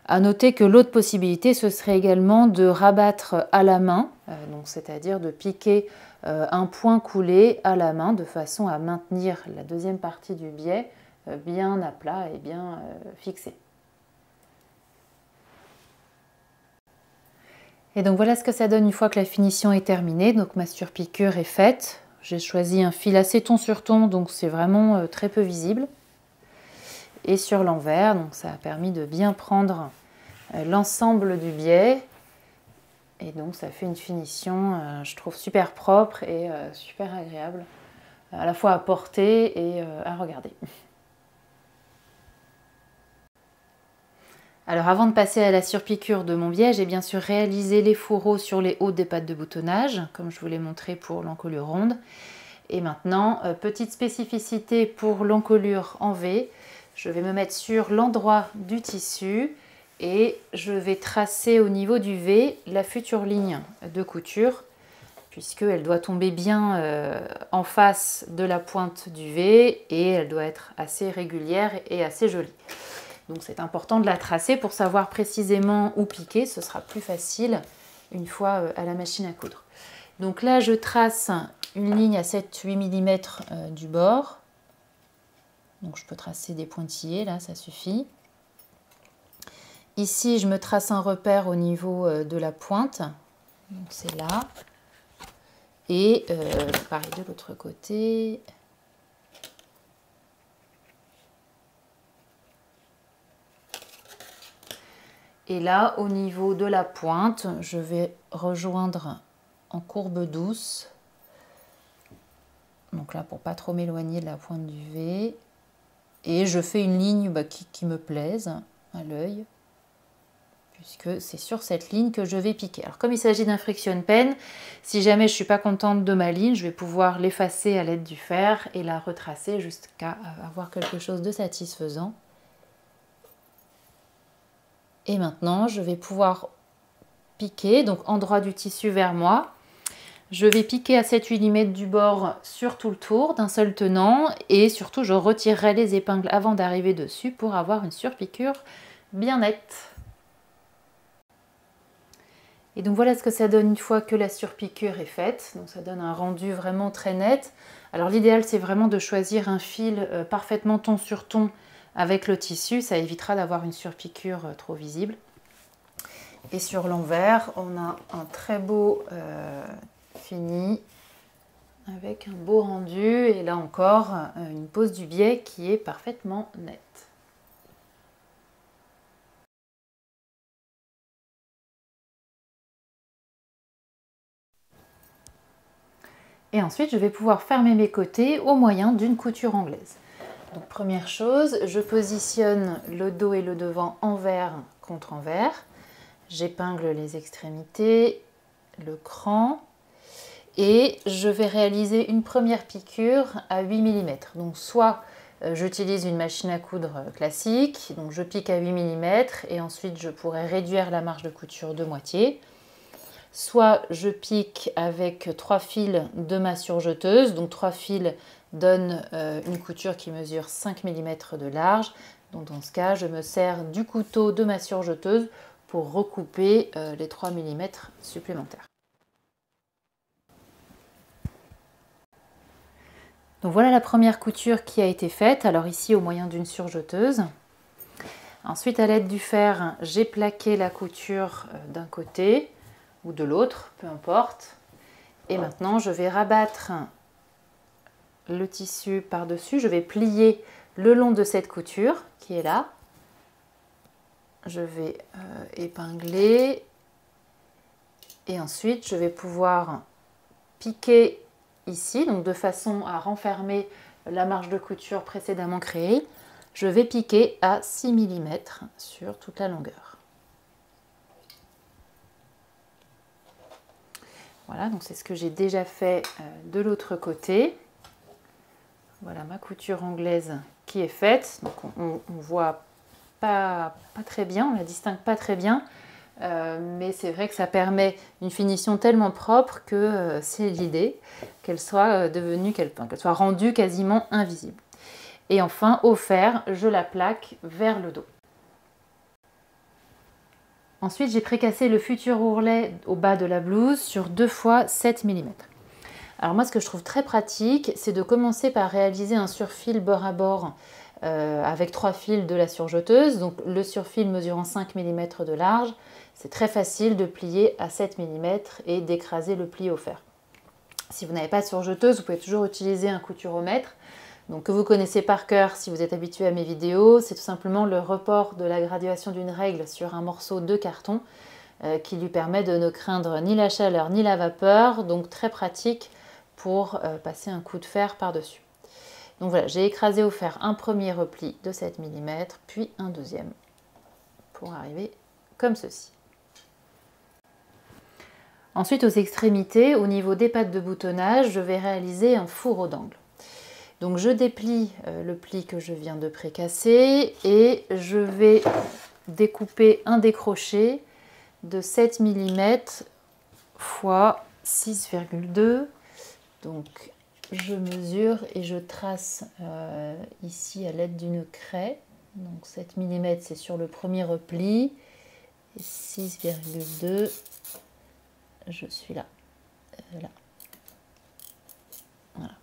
À noter que l'autre possibilité, ce serait également de rabattre à la main, c'est-à-dire de piquer un point coulé à la main de façon à maintenir la deuxième partie du biais bien à plat et bien fixée. Et donc voilà ce que ça donne une fois que la finition est terminée. Donc ma surpiqûre est faite. J'ai choisi un fil assez ton sur ton, donc c'est vraiment très peu visible. Et sur l'envers, donc ça a permis de bien prendre l'ensemble du biais. Et donc ça fait une finition, je trouve, super propre et super agréable, à la fois à porter et à regarder. Alors avant de passer à la surpiqûre de mon biais, j'ai bien sûr réalisé les fourreaux sur les hauts des pattes de boutonnage, comme je vous l'ai montré pour l'encolure ronde. Et maintenant, petite spécificité pour l'encolure en V, je vais me mettre sur l'endroit du tissu et je vais tracer au niveau du V la future ligne de couture, puisqu'elle doit tomber bien en face de la pointe du V et elle doit être assez régulière et assez jolie. Donc c'est important de la tracer pour savoir précisément où piquer, ce sera plus facile une fois à la machine à coudre. Donc là je trace une ligne à 7-8 mm du bord. Donc je peux tracer des pointillés, là ça suffit. Ici je me trace un repère au niveau de la pointe, donc c'est là. Et pareil de l'autre côté. Et là, au niveau de la pointe, je vais rejoindre en courbe douce. Donc là, pour pas trop m'éloigner de la pointe du V. Et je fais une ligne qui me plaise à l'œil, puisque c'est sur cette ligne que je vais piquer. Alors comme il s'agit d'un friction pen, si jamais je ne suis pas contente de ma ligne, je vais pouvoir l'effacer à l'aide du fer et la retracer jusqu'à avoir quelque chose de satisfaisant. Et maintenant, je vais pouvoir piquer, donc endroit du tissu vers moi. Je vais piquer à 7-8 mm du bord sur tout le tour d'un seul tenant et surtout je retirerai les épingles avant d'arriver dessus pour avoir une surpiqûre bien nette. Et donc voilà ce que ça donne une fois que la surpiqûre est faite. Donc ça donne un rendu vraiment très net. Alors l'idéal c'est vraiment de choisir un fil parfaitement ton sur ton avec le tissu, ça évitera d'avoir une surpiqûre trop visible. Et sur l'envers, on a un très beau fini avec un beau rendu et là encore une pose du biais qui est parfaitement nette. Et ensuite je vais pouvoir fermer mes côtés au moyen d'une couture anglaise. Donc première chose, je positionne le dos et le devant envers contre envers. J'épingle les extrémités, le cran et je vais réaliser une première piqûre à 8 mm. Donc soit j'utilise une machine à coudre classique, donc je pique à 8 mm et ensuite je pourrais réduire la marge de couture de moitié. Soit je pique avec 3 fils de ma surjeteuse, donc 3 fils donnent une couture qui mesure 5 mm de large. Donc dans ce cas, je me sers du couteau de ma surjeteuse pour recouper les 3 mm supplémentaires. Donc voilà la première couture qui a été faite, alors ici au moyen d'une surjeteuse. Ensuite à l'aide du fer, j'ai plaqué la couture d'un côté ou de l'autre, peu importe. Et maintenant je vais rabattre le tissu par-dessus, je vais plier le long de cette couture qui est là. Je vais épingler et ensuite je vais pouvoir piquer ici, donc de façon à renfermer la marge de couture précédemment créée. Je vais piquer à 6 mm sur toute la longueur. Voilà, donc c'est ce que j'ai déjà fait de l'autre côté. Voilà ma couture anglaise qui est faite. Donc on voit pas très bien, on la distingue pas très bien. Mais c'est vrai que ça permet une finition tellement propre que c'est l'idée qu'elle soit qu'elle soit rendue quasiment invisible. Et enfin, au fer, je la plaque vers le dos. Ensuite, j'ai précassé le futur ourlet au bas de la blouse sur 2 fois 7 mm. Alors moi, ce que je trouve très pratique, c'est de commencer par réaliser un surfil bord à bord avec 3 fils de la surjeteuse. Donc le surfil mesurant 5 mm de large. C'est très facile de plier à 7 mm et d'écraser le pli au fer. Si vous n'avez pas de surjeteuse, vous pouvez toujours utiliser un couturomètre. Donc, que vous connaissez par cœur si vous êtes habitué à mes vidéos, c'est tout simplement le report de la graduation d'une règle sur un morceau de carton qui lui permet de ne craindre ni la chaleur ni la vapeur, donc très pratique pour passer un coup de fer par-dessus. Donc voilà, j'ai écrasé au fer un premier repli de 7 mm, puis un deuxième pour arriver comme ceci. Ensuite, aux extrémités, au niveau des pattes de boutonnage, je vais réaliser un fourreau d'angle. Donc je déplie le pli que je viens de précasser et je vais découper un décroché de 7 mm fois 6,2. Donc je mesure et je trace ici à l'aide d'une craie. Donc 7 mm c'est sur le premier repli et 6,2, je suis là. Là. Voilà.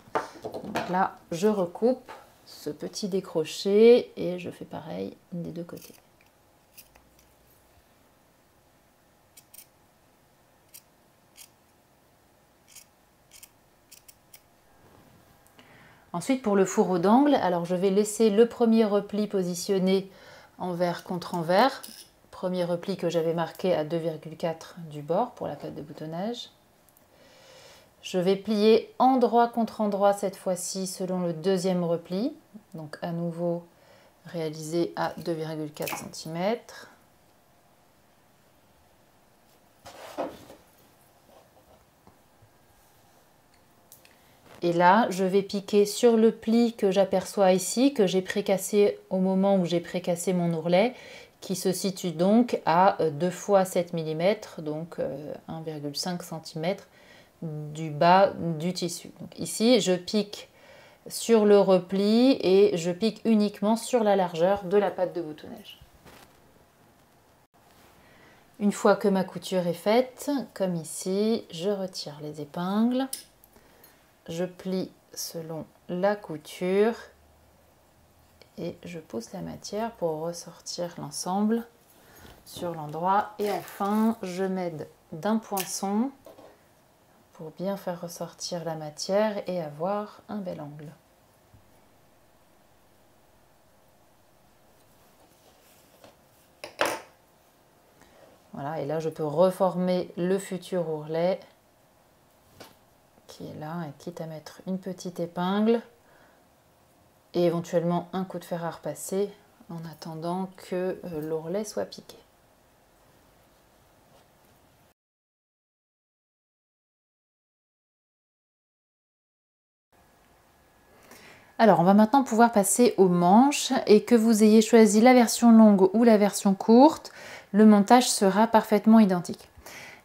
Donc là, je recoupe ce petit décroché et je fais pareil des deux côtés. Ensuite, pour le fourreau d'angle, alors je vais laisser le premier repli positionné envers contre envers. Premier repli que j'avais marqué à 2,4 du bord pour la patte de boutonnage. Je vais plier endroit contre endroit cette fois-ci selon le deuxième repli. Donc à nouveau réalisé à 2,4 cm. Et là, je vais piquer sur le pli que j'aperçois ici, que j'ai précassé au moment où j'ai précassé mon ourlet, qui se situe donc à 2 fois 7 mm, donc 1,5 cm du bas du tissu. Donc ici, je pique sur le repli et je pique uniquement sur la largeur de la patte de boutonnage. Une fois que ma couture est faite, comme ici, je retire les épingles, je plie selon la couture et je pousse la matière pour ressortir l'ensemble sur l'endroit. Et enfin, je m'aide d'un poinçon pour bien faire ressortir la matière et avoir un bel angle. Voilà, et là je peux reformer le futur ourlet qui est là, et quitte à mettre une petite épingle et éventuellement un coup de fer à repasser en attendant que l'ourlet soit piqué. Alors, on va maintenant pouvoir passer aux manches et que vous ayez choisi la version longue ou la version courte, le montage sera parfaitement identique.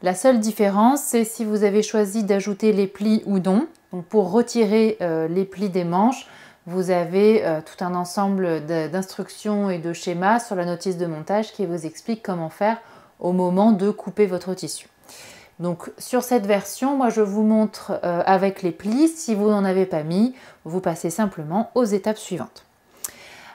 La seule différence, c'est si vous avez choisi d'ajouter les plis ou non. Donc, pour retirer les plis des manches, vous avez tout un ensemble d'instructions et de schémas sur la notice de montage qui vous explique comment faire au moment de couper votre tissu. Donc sur cette version, moi je vous montre avec les plis. Si vous n'en avez pas mis, vous passez simplement aux étapes suivantes.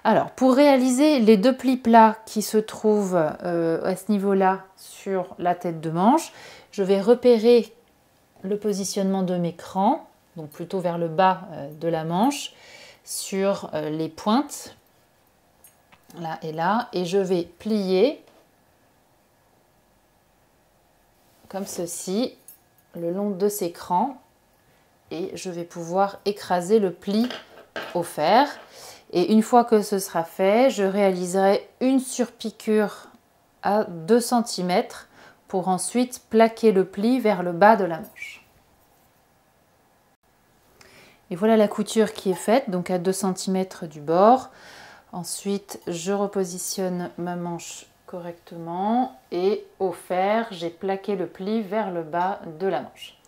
Alors pour réaliser les 2 plis plats qui se trouvent à ce niveau-là sur la tête de manche, je vais repérer le positionnement de mes crans, donc plutôt vers le bas de la manche, sur les pointes, là et là, et je vais plier comme ceci le long de ces crans et je vais pouvoir écraser le pli au fer. Et une fois que ce sera fait, je réaliserai une surpiqûre à 2 cm pour ensuite plaquer le pli vers le bas de la manche. Et voilà la couture qui est faite, donc à 2 cm du bord. Ensuite, je repositionne ma manche correctement et au fer, j'ai plaqué le pli vers le bas de la manche.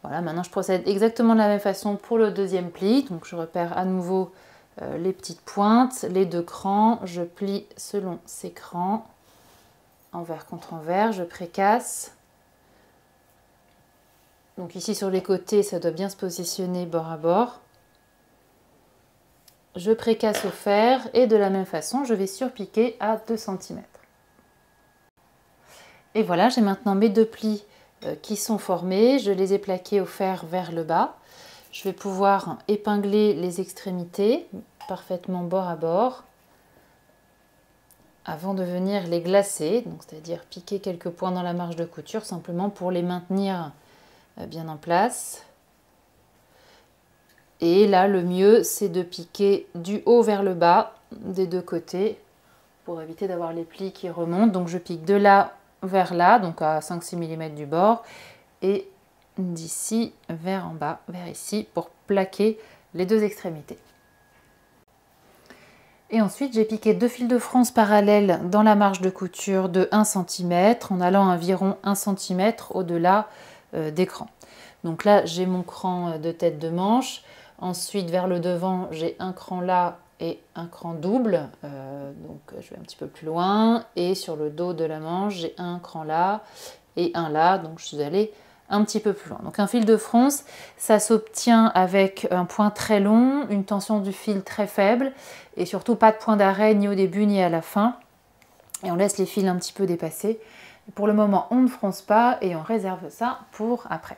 Voilà, maintenant je procède exactement de la même façon pour le deuxième pli. Donc je repère à nouveau les petites pointes, les 2 crans, je plie selon ces crans, envers contre envers, je précasse. Donc ici sur les côtés, ça doit bien se positionner bord à bord. Je précasse au fer et de la même façon, je vais surpiquer à 2 cm. Et voilà, j'ai maintenant mes 2 plis qui sont formés. Je les ai plaqués au fer vers le bas. Je vais pouvoir épingler les extrémités parfaitement bord à bord avant de venir les glacer, c'est-à-dire piquer quelques points dans la marge de couture simplement pour les maintenir bien en place. Et là, le mieux, c'est de piquer du haut vers le bas des 2 côtés pour éviter d'avoir les plis qui remontent. Donc je pique de là vers là, donc à 5-6 mm du bord, et d'ici vers en bas, vers ici, pour plaquer les 2 extrémités. Et ensuite, j'ai piqué 2 fils de France parallèles dans la marge de couture de 1 cm, en allant environ 1 cm au-delà des crans. Donc là, j'ai mon cran de tête de manche. Ensuite, vers le devant, j'ai un cran là et un cran double. Donc je vais un petit peu plus loin. Et sur le dos de la manche, j'ai un cran là et un là. Donc je suis allée un petit peu plus loin. Donc un fil de France, ça s'obtient avec un point très long, une tension du fil très faible et surtout pas de point d'arrêt ni au début ni à la fin. Et on laisse les fils un petit peu dépasser. Pour le moment, on ne fronce pas et on réserve ça pour après.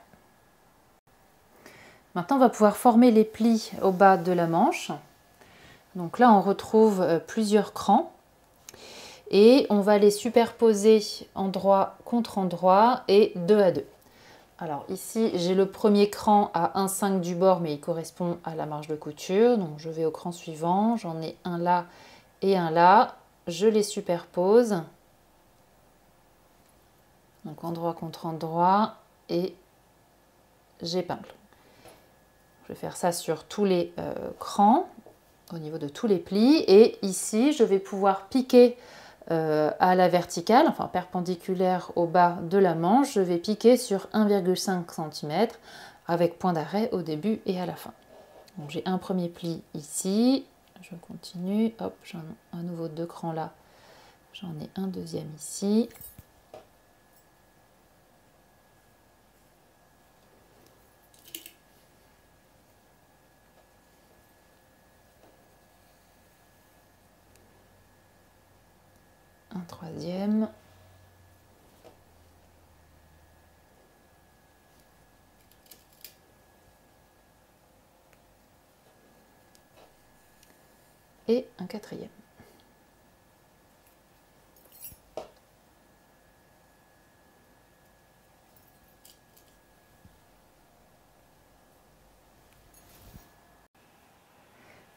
Maintenant, on va pouvoir former les plis au bas de la manche. Donc là, on retrouve plusieurs crans et on va les superposer endroit contre endroit et 2 à 2. Alors ici, j'ai le premier cran à 1,5 du bord, mais il correspond à la marge de couture. Donc je vais au cran suivant, j'en ai un là et un là. Je les superpose. Donc endroit contre endroit et j'épingle. Je vais faire ça sur tous les crans, au niveau de tous les plis. Et ici, je vais pouvoir piquer à la verticale, enfin perpendiculaire au bas de la manche. Je vais piquer sur 1,5 cm avec point d'arrêt au début et à la fin. Donc j'ai un premier pli ici, je continue, hop, j'en ai à nouveau 2 crans là, j'en ai un deuxième ici. Un troisième. Et un quatrième.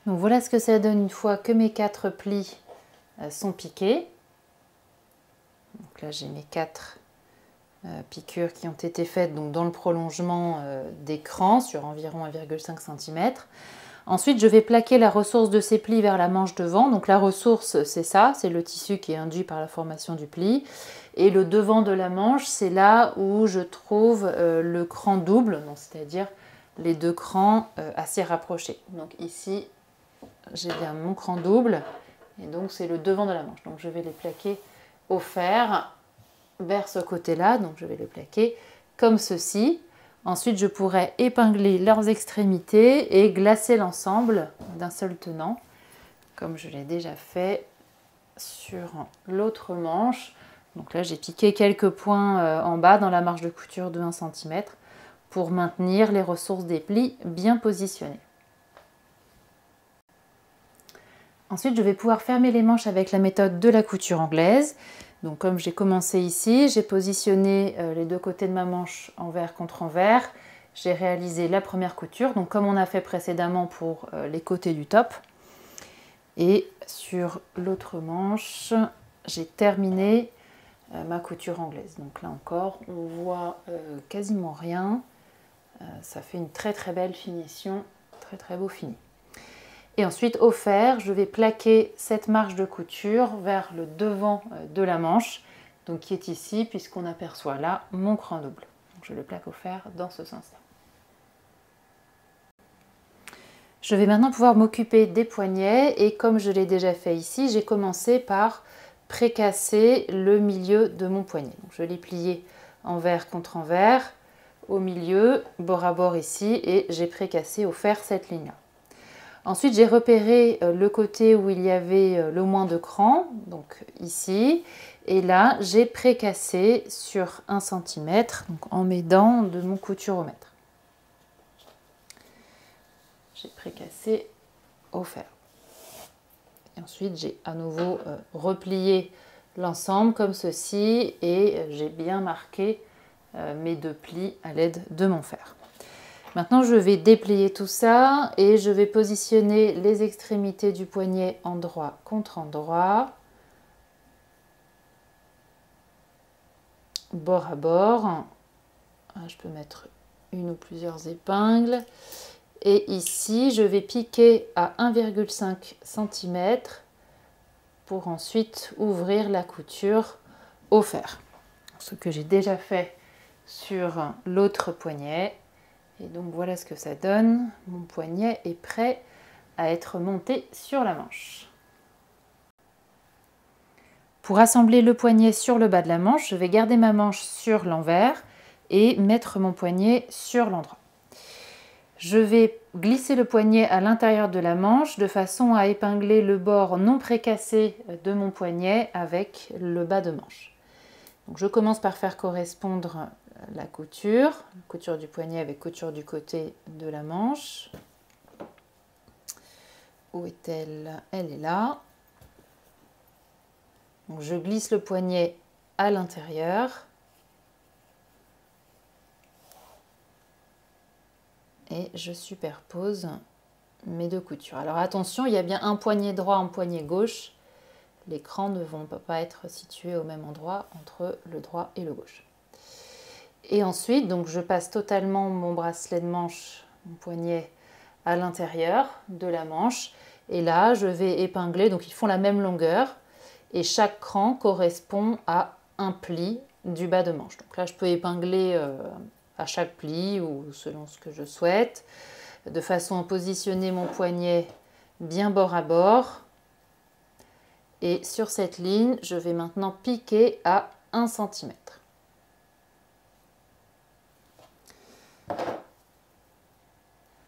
Donc voilà ce que ça donne une fois que mes 4 plis sont piqués. Donc là j'ai mes 4 piqûres qui ont été faites donc dans le prolongement d'écran sur environ 1,5 cm. Ensuite je vais plaquer la ressource de ces plis vers la manche devant. Donc la ressource c'est ça, c'est le tissu qui est induit par la formation du pli. Et le devant de la manche, c'est là où je trouve le cran double, c'est-à-dire les 2 crans assez rapprochés. Donc ici, j'ai bien mon cran double, et donc c'est le devant de la manche. Donc je vais les plaquer au fer vers ce côté-là, donc je vais les plaquer comme ceci. Ensuite, je pourrais épingler leurs extrémités et glacer l'ensemble d'un seul tenant, comme je l'ai déjà fait sur l'autre manche. Donc là, j'ai piqué quelques points en bas dans la marge de couture de 1 cm pour maintenir les ressources des plis bien positionnées. Ensuite, je vais pouvoir fermer les manches avec la méthode de la couture anglaise. Donc comme j'ai commencé ici, j'ai positionné les 2 côtés de ma manche envers contre envers. J'ai réalisé la première couture, donc comme on a fait précédemment pour les côtés du top. Et sur l'autre manche, j'ai terminé ma couture anglaise. Donc là encore, on voit quasiment rien. Ça fait une très très belle finition, très beau fini. Et ensuite au fer, je vais plaquer cette marge de couture vers le devant de la manche, donc qui est ici puisqu'on aperçoit là mon cran double. Donc je le plaque au fer dans ce sens-là. Je vais maintenant pouvoir m'occuper des poignets et comme je l'ai déjà fait ici, j'ai commencé par précasser le milieu de mon poignet. Donc je l'ai plié envers contre envers, au milieu, bord à bord ici, et j'ai précassé au fer cette ligne-là. Ensuite, j'ai repéré le côté où il y avait le moins de cran, donc ici, et là, j'ai précassé sur 1 cm, donc en m'aidant de mon couturomètre. J'ai précassé au fer. Et ensuite, j'ai à nouveau replié l'ensemble comme ceci et j'ai bien marqué mes 2 plis à l'aide de mon fer. Maintenant, je vais déplier tout ça et je vais positionner les extrémités du poignet endroit contre endroit, bord à bord. Je peux mettre une ou plusieurs épingles. Et ici, je vais piquer à 1,5 cm pour ensuite ouvrir la couture au fer. Ce que j'ai déjà fait sur l'autre poignet. Et donc voilà ce que ça donne. Mon poignet est prêt à être monté sur la manche. Pour assembler le poignet sur le bas de la manche, je vais garder ma manche sur l'envers et mettre mon poignet sur l'endroit. Je vais glisser le poignet à l'intérieur de la manche de façon à épingler le bord non précassé de mon poignet avec le bas de manche. Donc je commence par faire correspondre la couture du poignet avec couture du côté de la manche. Où est-elle? Elle est là. Donc je glisse le poignet à l'intérieur. Et je superpose mes 2 coutures. Alors attention, il y a bien un poignet droit, un poignet gauche. Les crans ne vont pas être situés au même endroit entre le droit et le gauche. Et ensuite, donc je passe totalement mon bracelet de manche, mon poignet à l'intérieur de la manche. Et là, je vais épingler, donc ils font la même longueur. Et chaque cran correspond à un pli du bas de manche. Donc là, je peux épingler à chaque pli ou selon ce que je souhaite, de façon à positionner mon poignet bien bord à bord. Et sur cette ligne, je vais maintenant piquer à 1 cm.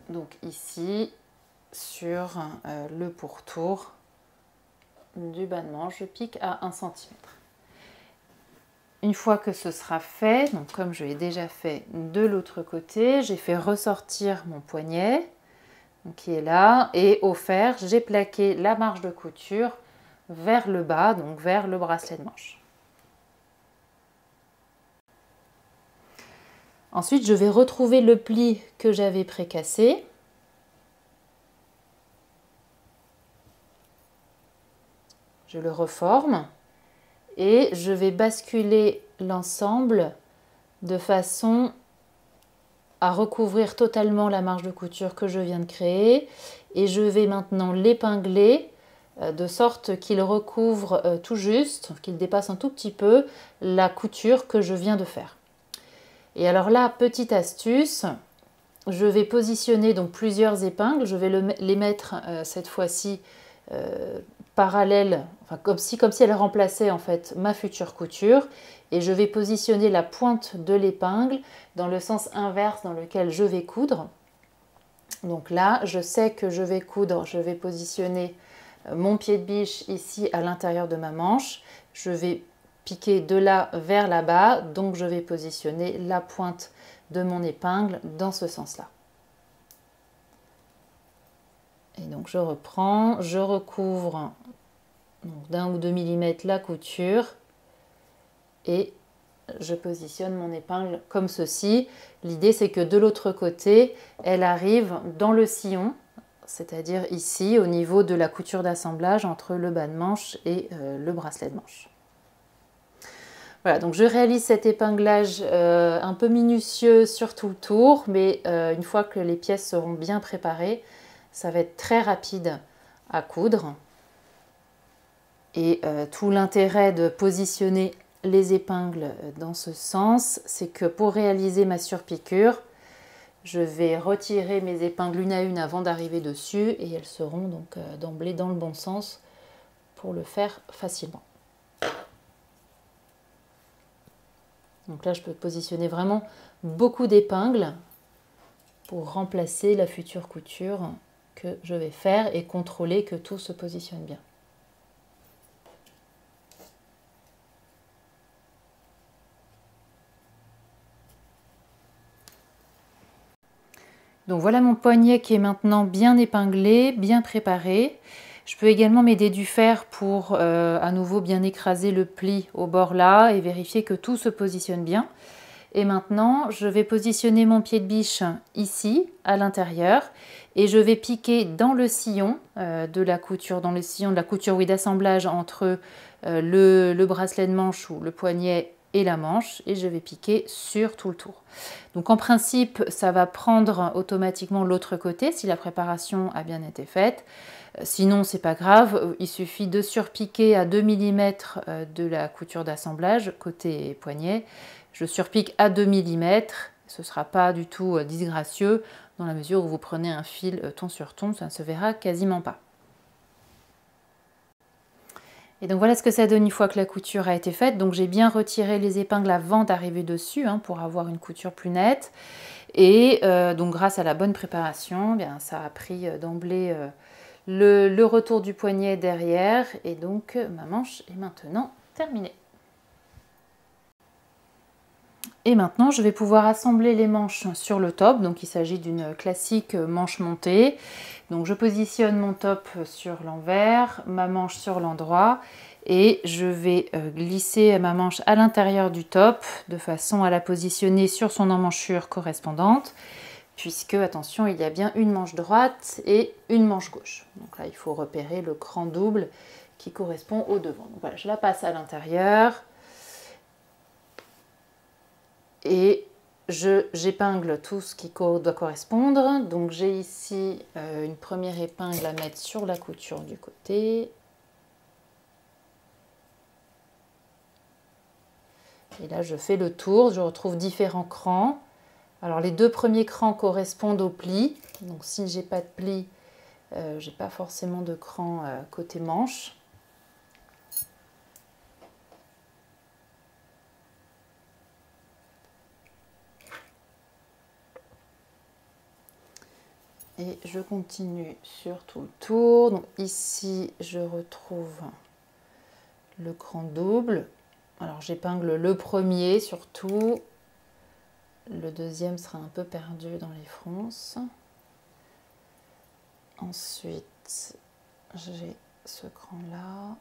Donc ici, sur le pourtour du bas de manche, je pique à 1 cm. Une fois que ce sera fait, donc comme je l'ai déjà fait de l'autre côté, j'ai fait ressortir mon poignet qui est là et au fer, j'ai plaqué la marge de couture vers le bas, donc vers le bracelet de manche. Ensuite, je vais retrouver le pli que j'avais précassé. je le reforme et je vais basculer l'ensemble de façon à recouvrir totalement la marge de couture que je viens de créer et je vais maintenant l'épingler de sorte qu'il recouvre tout juste, qu'il dépasse un tout petit peu la couture que je viens de faire. Et alors là, petite astuce, je vais positionner donc plusieurs épingles, je vais les mettre cette fois-ci parallèles, enfin, comme si elle remplaçait en fait ma future couture, et je vais positionner la pointe de l'épingle dans le sens inverse dans lequel je vais coudre. Donc là, je sais que je vais coudre, je vais positionner mon pied de biche ici à l'intérieur de ma manche, je vais piquer de là vers là-bas, donc je vais positionner la pointe de mon épingle dans ce sens-là. Et donc je reprends, je recouvre d'1 ou 2 mm la couture et je positionne mon épingle comme ceci. L'idée c'est que de l'autre côté, elle arrive dans le sillon, c'est-à-dire ici au niveau de la couture d'assemblage entre le bas de manche et le bracelet de manche. Voilà, donc je réalise cet épinglage un peu minutieux sur tout le tour, mais une fois que les pièces seront bien préparées, ça va être très rapide à coudre. Et tout l'intérêt de positionner les épingles dans ce sens, c'est que pour réaliser ma surpiqûre, je vais retirer mes épingles une à une avant d'arriver dessus et elles seront donc d'emblée dans le bon sens pour le faire facilement. Donc là, je peux positionner vraiment beaucoup d'épingles pour remplacer la future couture que je vais faire et contrôler que tout se positionne bien. Donc voilà mon poignet qui est maintenant bien épinglé, bien préparé. Je peux également m'aider du fer pour à nouveau bien écraser le pli au bord là et vérifier que tout se positionne bien. Et maintenant, je vais positionner mon pied de biche ici, à l'intérieur, et je vais piquer dans le sillon de la couture, dans le sillon de la couture d'assemblage entre le bracelet de manche ou le poignet et la manche, et je vais piquer sur tout le tour. Donc en principe, ça va prendre automatiquement l'autre côté si la préparation a bien été faite. Sinon, c'est pas grave, il suffit de surpiquer à 2 mm de la couture d'assemblage, côté poignet. Je surpique à 2 mm, ce ne sera pas du tout disgracieux dans la mesure où vous prenez un fil ton sur ton, ça ne se verra quasiment pas. Et donc voilà ce que ça donne une fois que la couture a été faite. Donc j'ai bien retiré les épingles avant d'arriver dessus pour avoir une couture plus nette. Et donc grâce à la bonne préparation, bien, ça a pris d'emblée le retour du poignet derrière. Et donc ma manche est maintenant terminée. Et maintenant, je vais pouvoir assembler les manches sur le top. Donc il s'agit d'une classique manche montée. Donc je positionne mon top sur l'envers, ma manche sur l'endroit et je vais glisser ma manche à l'intérieur du top de façon à la positionner sur son emmanchure correspondante puisque, attention, il y a bien une manche droite et une manche gauche. Donc là, il faut repérer le cran double qui correspond au devant. Donc voilà, je la passe à l'intérieur. Et j'épingle tout ce qui doit correspondre. Donc j'ai ici une première épingle à mettre sur la couture du côté. Et là je fais le tour, je retrouve différents crans. Alors les deux premiers crans correspondent au pli. Donc si j'ai pas de pli, j'ai pas forcément de cran côté manche. Et je continue sur tout le tour. Donc ici, je retrouve le cran double. Alors j'épingle le premier surtout. Le deuxième sera un peu perdu dans les fronces. Ensuite, j'ai ce cran-là.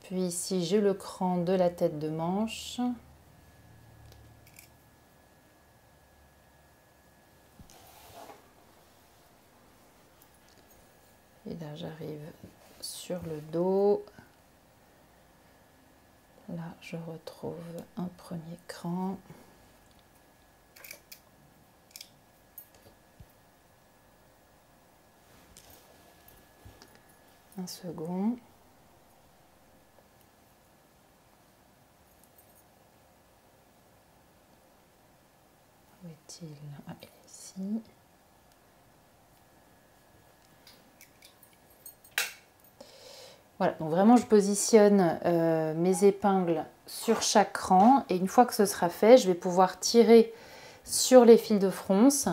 Puis ici, j'ai le cran de la tête de manche. Et là, j'arrive sur le dos. Là, je retrouve un premier cran. Un second. Où est-il? Ah, il est ici. Voilà, donc vraiment je positionne mes épingles sur chaque rang et une fois que ce sera fait, je vais pouvoir tirer sur les fils de fronce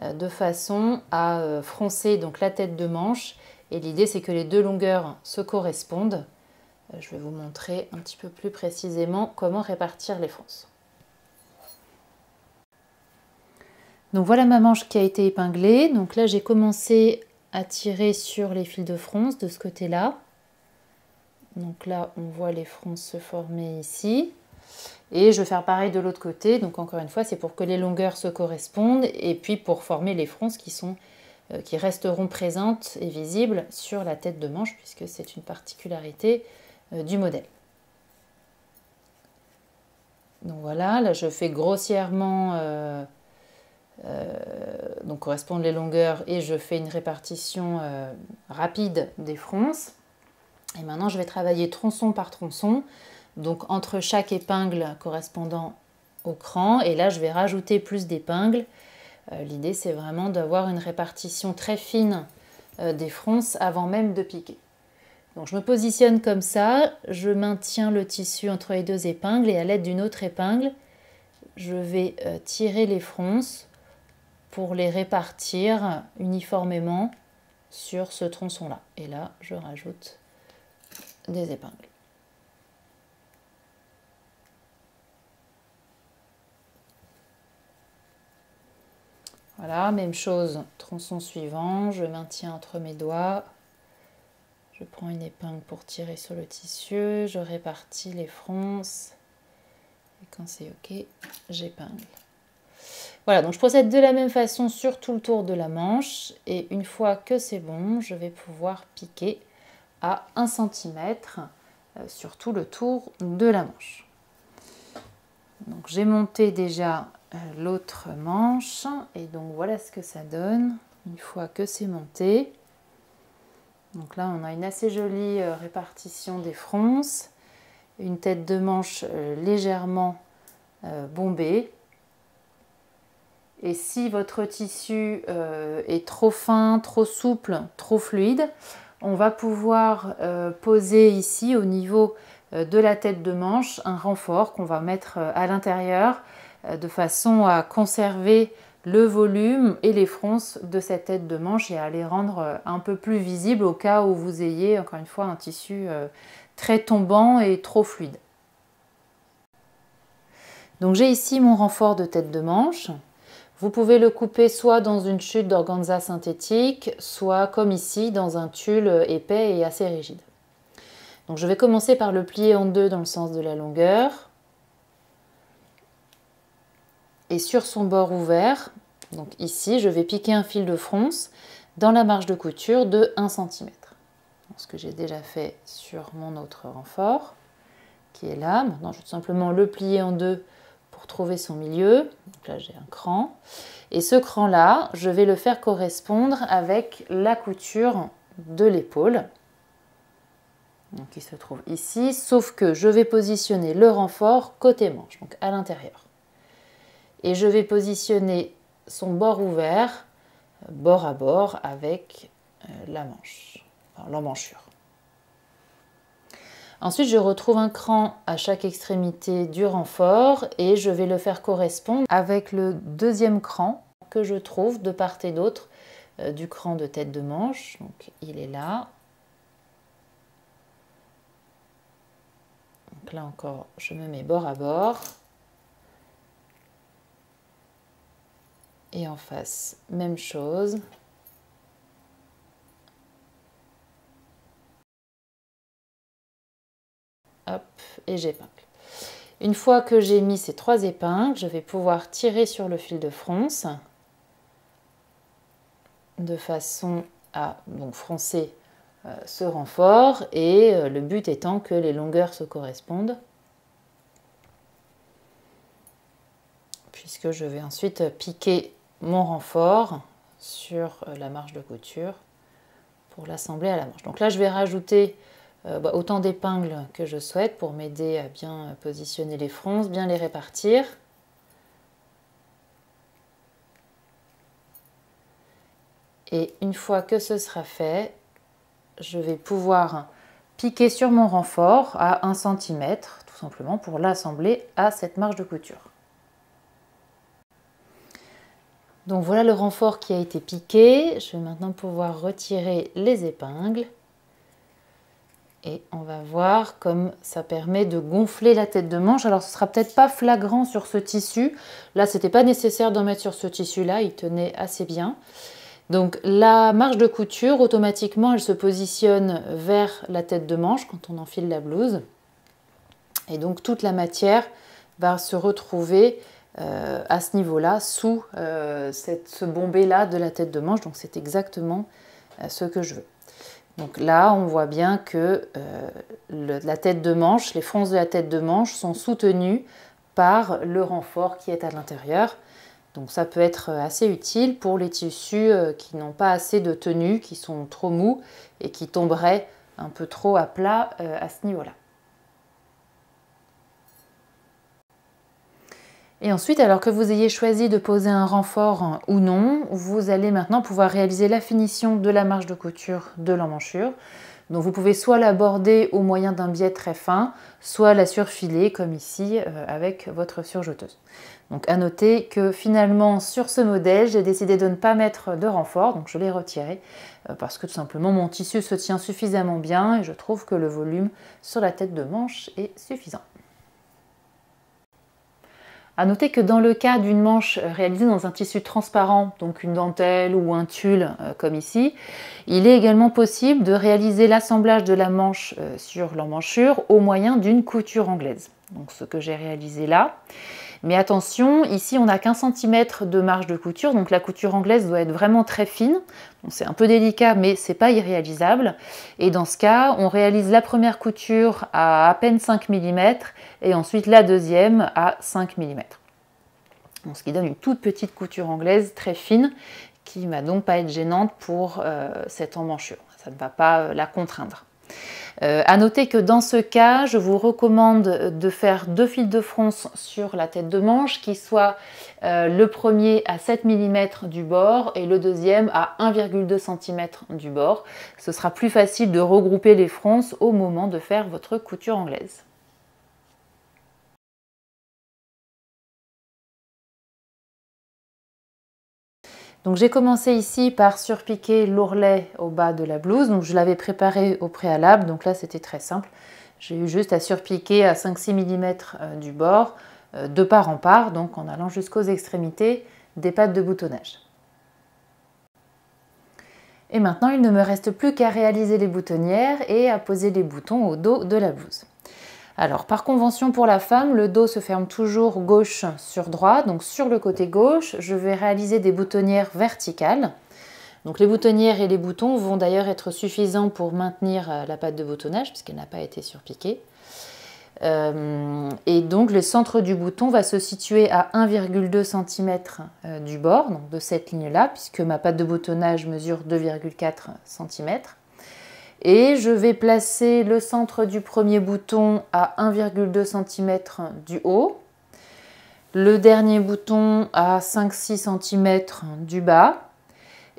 de façon à froncer donc la tête de manche. Et l'idée c'est que les deux longueurs se correspondent. Je vais vous montrer un petit peu plus précisément comment répartir les fronces. Donc voilà ma manche qui a été épinglée. Donc là j'ai commencé à tirer sur les fils de fronce de ce côté-là. Donc là, on voit les fronces se former ici. Et je vais faire pareil de l'autre côté. Donc encore une fois, c'est pour que les longueurs se correspondent et puis pour former les fronces qui resteront présentes et visibles sur la tête de manche puisque c'est une particularité du modèle. Donc voilà, là je fais grossièrement donc correspondent les longueurs et je fais une répartition rapide des fronces. Et maintenant, je vais travailler tronçon par tronçon, donc entre chaque épingle correspondant au cran. Et là, je vais rajouter plus d'épingles. L'idée, c'est vraiment d'avoir une répartition très fine des fronces avant même de piquer. Donc, je me positionne comme ça. Je maintiens le tissu entre les deux épingles et à l'aide d'une autre épingle, je vais tirer les fronces pour les répartir uniformément sur ce tronçon-là. Et là, je rajoute des épingles. Voilà, même chose, tronçon suivant, je maintiens entre mes doigts, je prends une épingle pour tirer sur le tissu, je répartis les fronces et quand c'est ok, j'épingle. Voilà, donc je procède de la même façon sur tout le tour de la manche et une fois que c'est bon, je vais pouvoir piquer à 1 cm sur tout le tour de la manche. Donc j'ai monté déjà l'autre manche et donc voilà ce que ça donne une fois que c'est monté. Donc là on a une assez jolie répartition des fronces, une tête de manche légèrement bombée. Et si votre tissu est trop fin, trop souple, trop fluide, on va pouvoir poser ici au niveau de la tête de manche un renfort qu'on va mettre à l'intérieur de façon à conserver le volume et les fronces de cette tête de manche et à les rendre un peu plus visibles au cas où vous ayez encore une fois un tissu très tombant et trop fluide. Donc j'ai ici mon renfort de tête de manche. Vous pouvez le couper soit dans une chute d'organza synthétique, soit comme ici dans un tulle épais et assez rigide. Donc je vais commencer par le plier en deux dans le sens de la longueur. Et sur son bord ouvert, donc ici, je vais piquer un fil de fronce dans la marge de couture de 1 cm. Ce que j'ai déjà fait sur mon autre renfort, qui est là. Maintenant, je vais tout simplement le plier en deux pour trouver son milieu. Donc là, j'ai un cran. Et ce cran-là, je vais le faire correspondre avec la couture de l'épaule. Donc, il se trouve ici, sauf que je vais positionner le renfort côté manche, donc à l'intérieur. Et je vais positionner son bord ouvert, bord à bord, avec la manche, enfin, l'emmanchure. Ensuite, je retrouve un cran à chaque extrémité du renfort et je vais le faire correspondre avec le deuxième cran que je trouve de part et d'autre du cran de tête de manche. Donc, il est là. Donc là encore, je me mets bord à bord. Et en face, même chose. Hop, et j'épingle. Une fois que j'ai mis ces 3 épingles, je vais pouvoir tirer sur le fil de fronce de façon à donc froncer ce renfort et le but étant que les longueurs se correspondent, puisque je vais ensuite piquer mon renfort sur la marge de couture pour l'assembler à la manche. Donc là, je vais rajouter autant d'épingles que je souhaite pour m'aider à bien positionner les fronces, bien les répartir. Et une fois que ce sera fait, je vais pouvoir piquer sur mon renfort à 1 cm, tout simplement pour l'assembler à cette marge de couture. Donc voilà le renfort qui a été piqué. Je vais maintenant pouvoir retirer les épingles. Et on va voir comme ça permet de gonfler la tête de manche. Alors ce ne sera peut-être pas flagrant sur ce tissu. Là, ce n'était pas nécessaire d'en mettre sur ce tissu-là. Il tenait assez bien. Donc la marge de couture, automatiquement, elle se positionne vers la tête de manche quand on enfile la blouse. Et donc toute la matière va se retrouver à ce niveau-là, sous ce bombé-là de la tête de manche. Donc c'est exactement ce que je veux. Donc là, on voit bien que la tête de manche, les fronces de la tête de manche sont soutenues par le renfort qui est à l'intérieur. Donc ça peut être assez utile pour les tissus qui n'ont pas assez de tenue, qui sont trop mous et qui tomberaient un peu trop à plat à ce niveau-là. Et ensuite, alors que vous ayez choisi de poser un renfort ou non, vous allez maintenant pouvoir réaliser la finition de la marge de couture de l'emmanchure. Donc vous pouvez soit la border au moyen d'un biais très fin, soit la surfiler comme ici avec votre surjeteuse. Donc à noter que finalement sur ce modèle, j'ai décidé de ne pas mettre de renfort, donc je l'ai retiré parce que tout simplement mon tissu se tient suffisamment bien et je trouve que le volume sur la tête de manche est suffisant. À noter que dans le cas d'une manche réalisée dans un tissu transparent, donc une dentelle ou un tulle comme ici, il est également possible de réaliser l'assemblage de la manche sur l'emmanchure au moyen d'une couture anglaise. Donc ce que j'ai réalisé là. Mais attention, ici on n'a qu'1 cm de marge de couture, donc la couture anglaise doit être vraiment très fine. C'est un peu délicat, mais c'est pas irréalisable. Et dans ce cas, on réalise la première couture à peine 5 mm et ensuite la deuxième à 5 mm. Donc, ce qui donne une toute petite couture anglaise très fine qui ne va donc pas être gênante pour cette emmanchure. Ça ne va pas la contraindre. À noter que dans ce cas, je vous recommande de faire 2 fils de fronce sur la tête de manche qui soient le premier à 7 mm du bord et le deuxième à 1,2 cm du bord. Ce sera plus facile de regrouper les fronces au moment de faire votre couture anglaise. Donc j'ai commencé ici par surpiquer l'ourlet au bas de la blouse, donc je l'avais préparé au préalable, donc là c'était très simple. J'ai eu juste à surpiquer à 5-6 mm du bord, de part en part, donc en allant jusqu'aux extrémités des pattes de boutonnage. Et maintenant il ne me reste plus qu'à réaliser les boutonnières et à poser les boutons au dos de la blouse. Alors, par convention pour la femme, le dos se ferme toujours gauche sur droit. Donc, sur le côté gauche, je vais réaliser des boutonnières verticales. Donc, les boutonnières et les boutons vont d'ailleurs être suffisants pour maintenir la patte de boutonnage puisqu'elle n'a pas été surpiquée. Et donc, le centre du bouton va se situer à 1,2 cm du bord, donc de cette ligne-là, puisque ma patte de boutonnage mesure 2,4 cm. Et je vais placer le centre du premier bouton à 1,2 cm du haut, le dernier bouton à 5-6 cm du bas,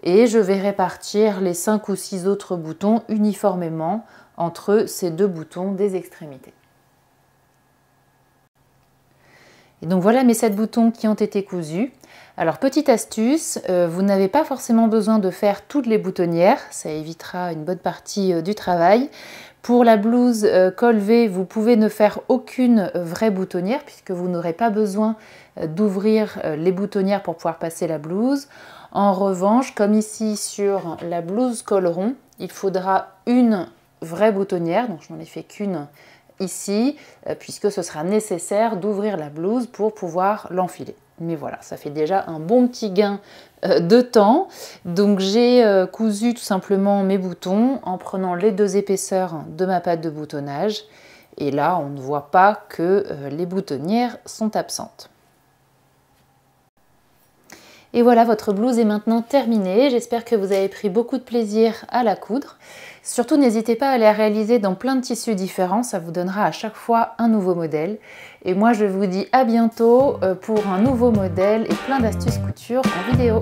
et je vais répartir les 5 ou 6 autres boutons uniformément entre ces deux boutons des extrémités. Et donc voilà mes 7 boutons qui ont été cousus. Alors petite astuce, vous n'avez pas forcément besoin de faire toutes les boutonnières, ça évitera une bonne partie du travail. Pour la blouse col V, vous pouvez ne faire aucune vraie boutonnière puisque vous n'aurez pas besoin d'ouvrir les boutonnières pour pouvoir passer la blouse. En revanche, comme ici sur la blouse col rond, il faudra une vraie boutonnière, donc je n'en ai fait qu'une ici, puisque ce sera nécessaire d'ouvrir la blouse pour pouvoir l'enfiler. Mais voilà, ça fait déjà un bon petit gain de temps. Donc j'ai cousu tout simplement mes boutons en prenant les 2 épaisseurs de ma pâte de boutonnage. Et là, on ne voit pas que les boutonnières sont absentes. Et voilà, votre blouse est maintenant terminée. J'espère que vous avez pris beaucoup de plaisir à la coudre. Surtout, n'hésitez pas à la réaliser dans plein de tissus différents. Ça vous donnera à chaque fois un nouveau modèle. Et moi, je vous dis à bientôt pour un nouveau modèle et plein d'astuces couture en vidéo.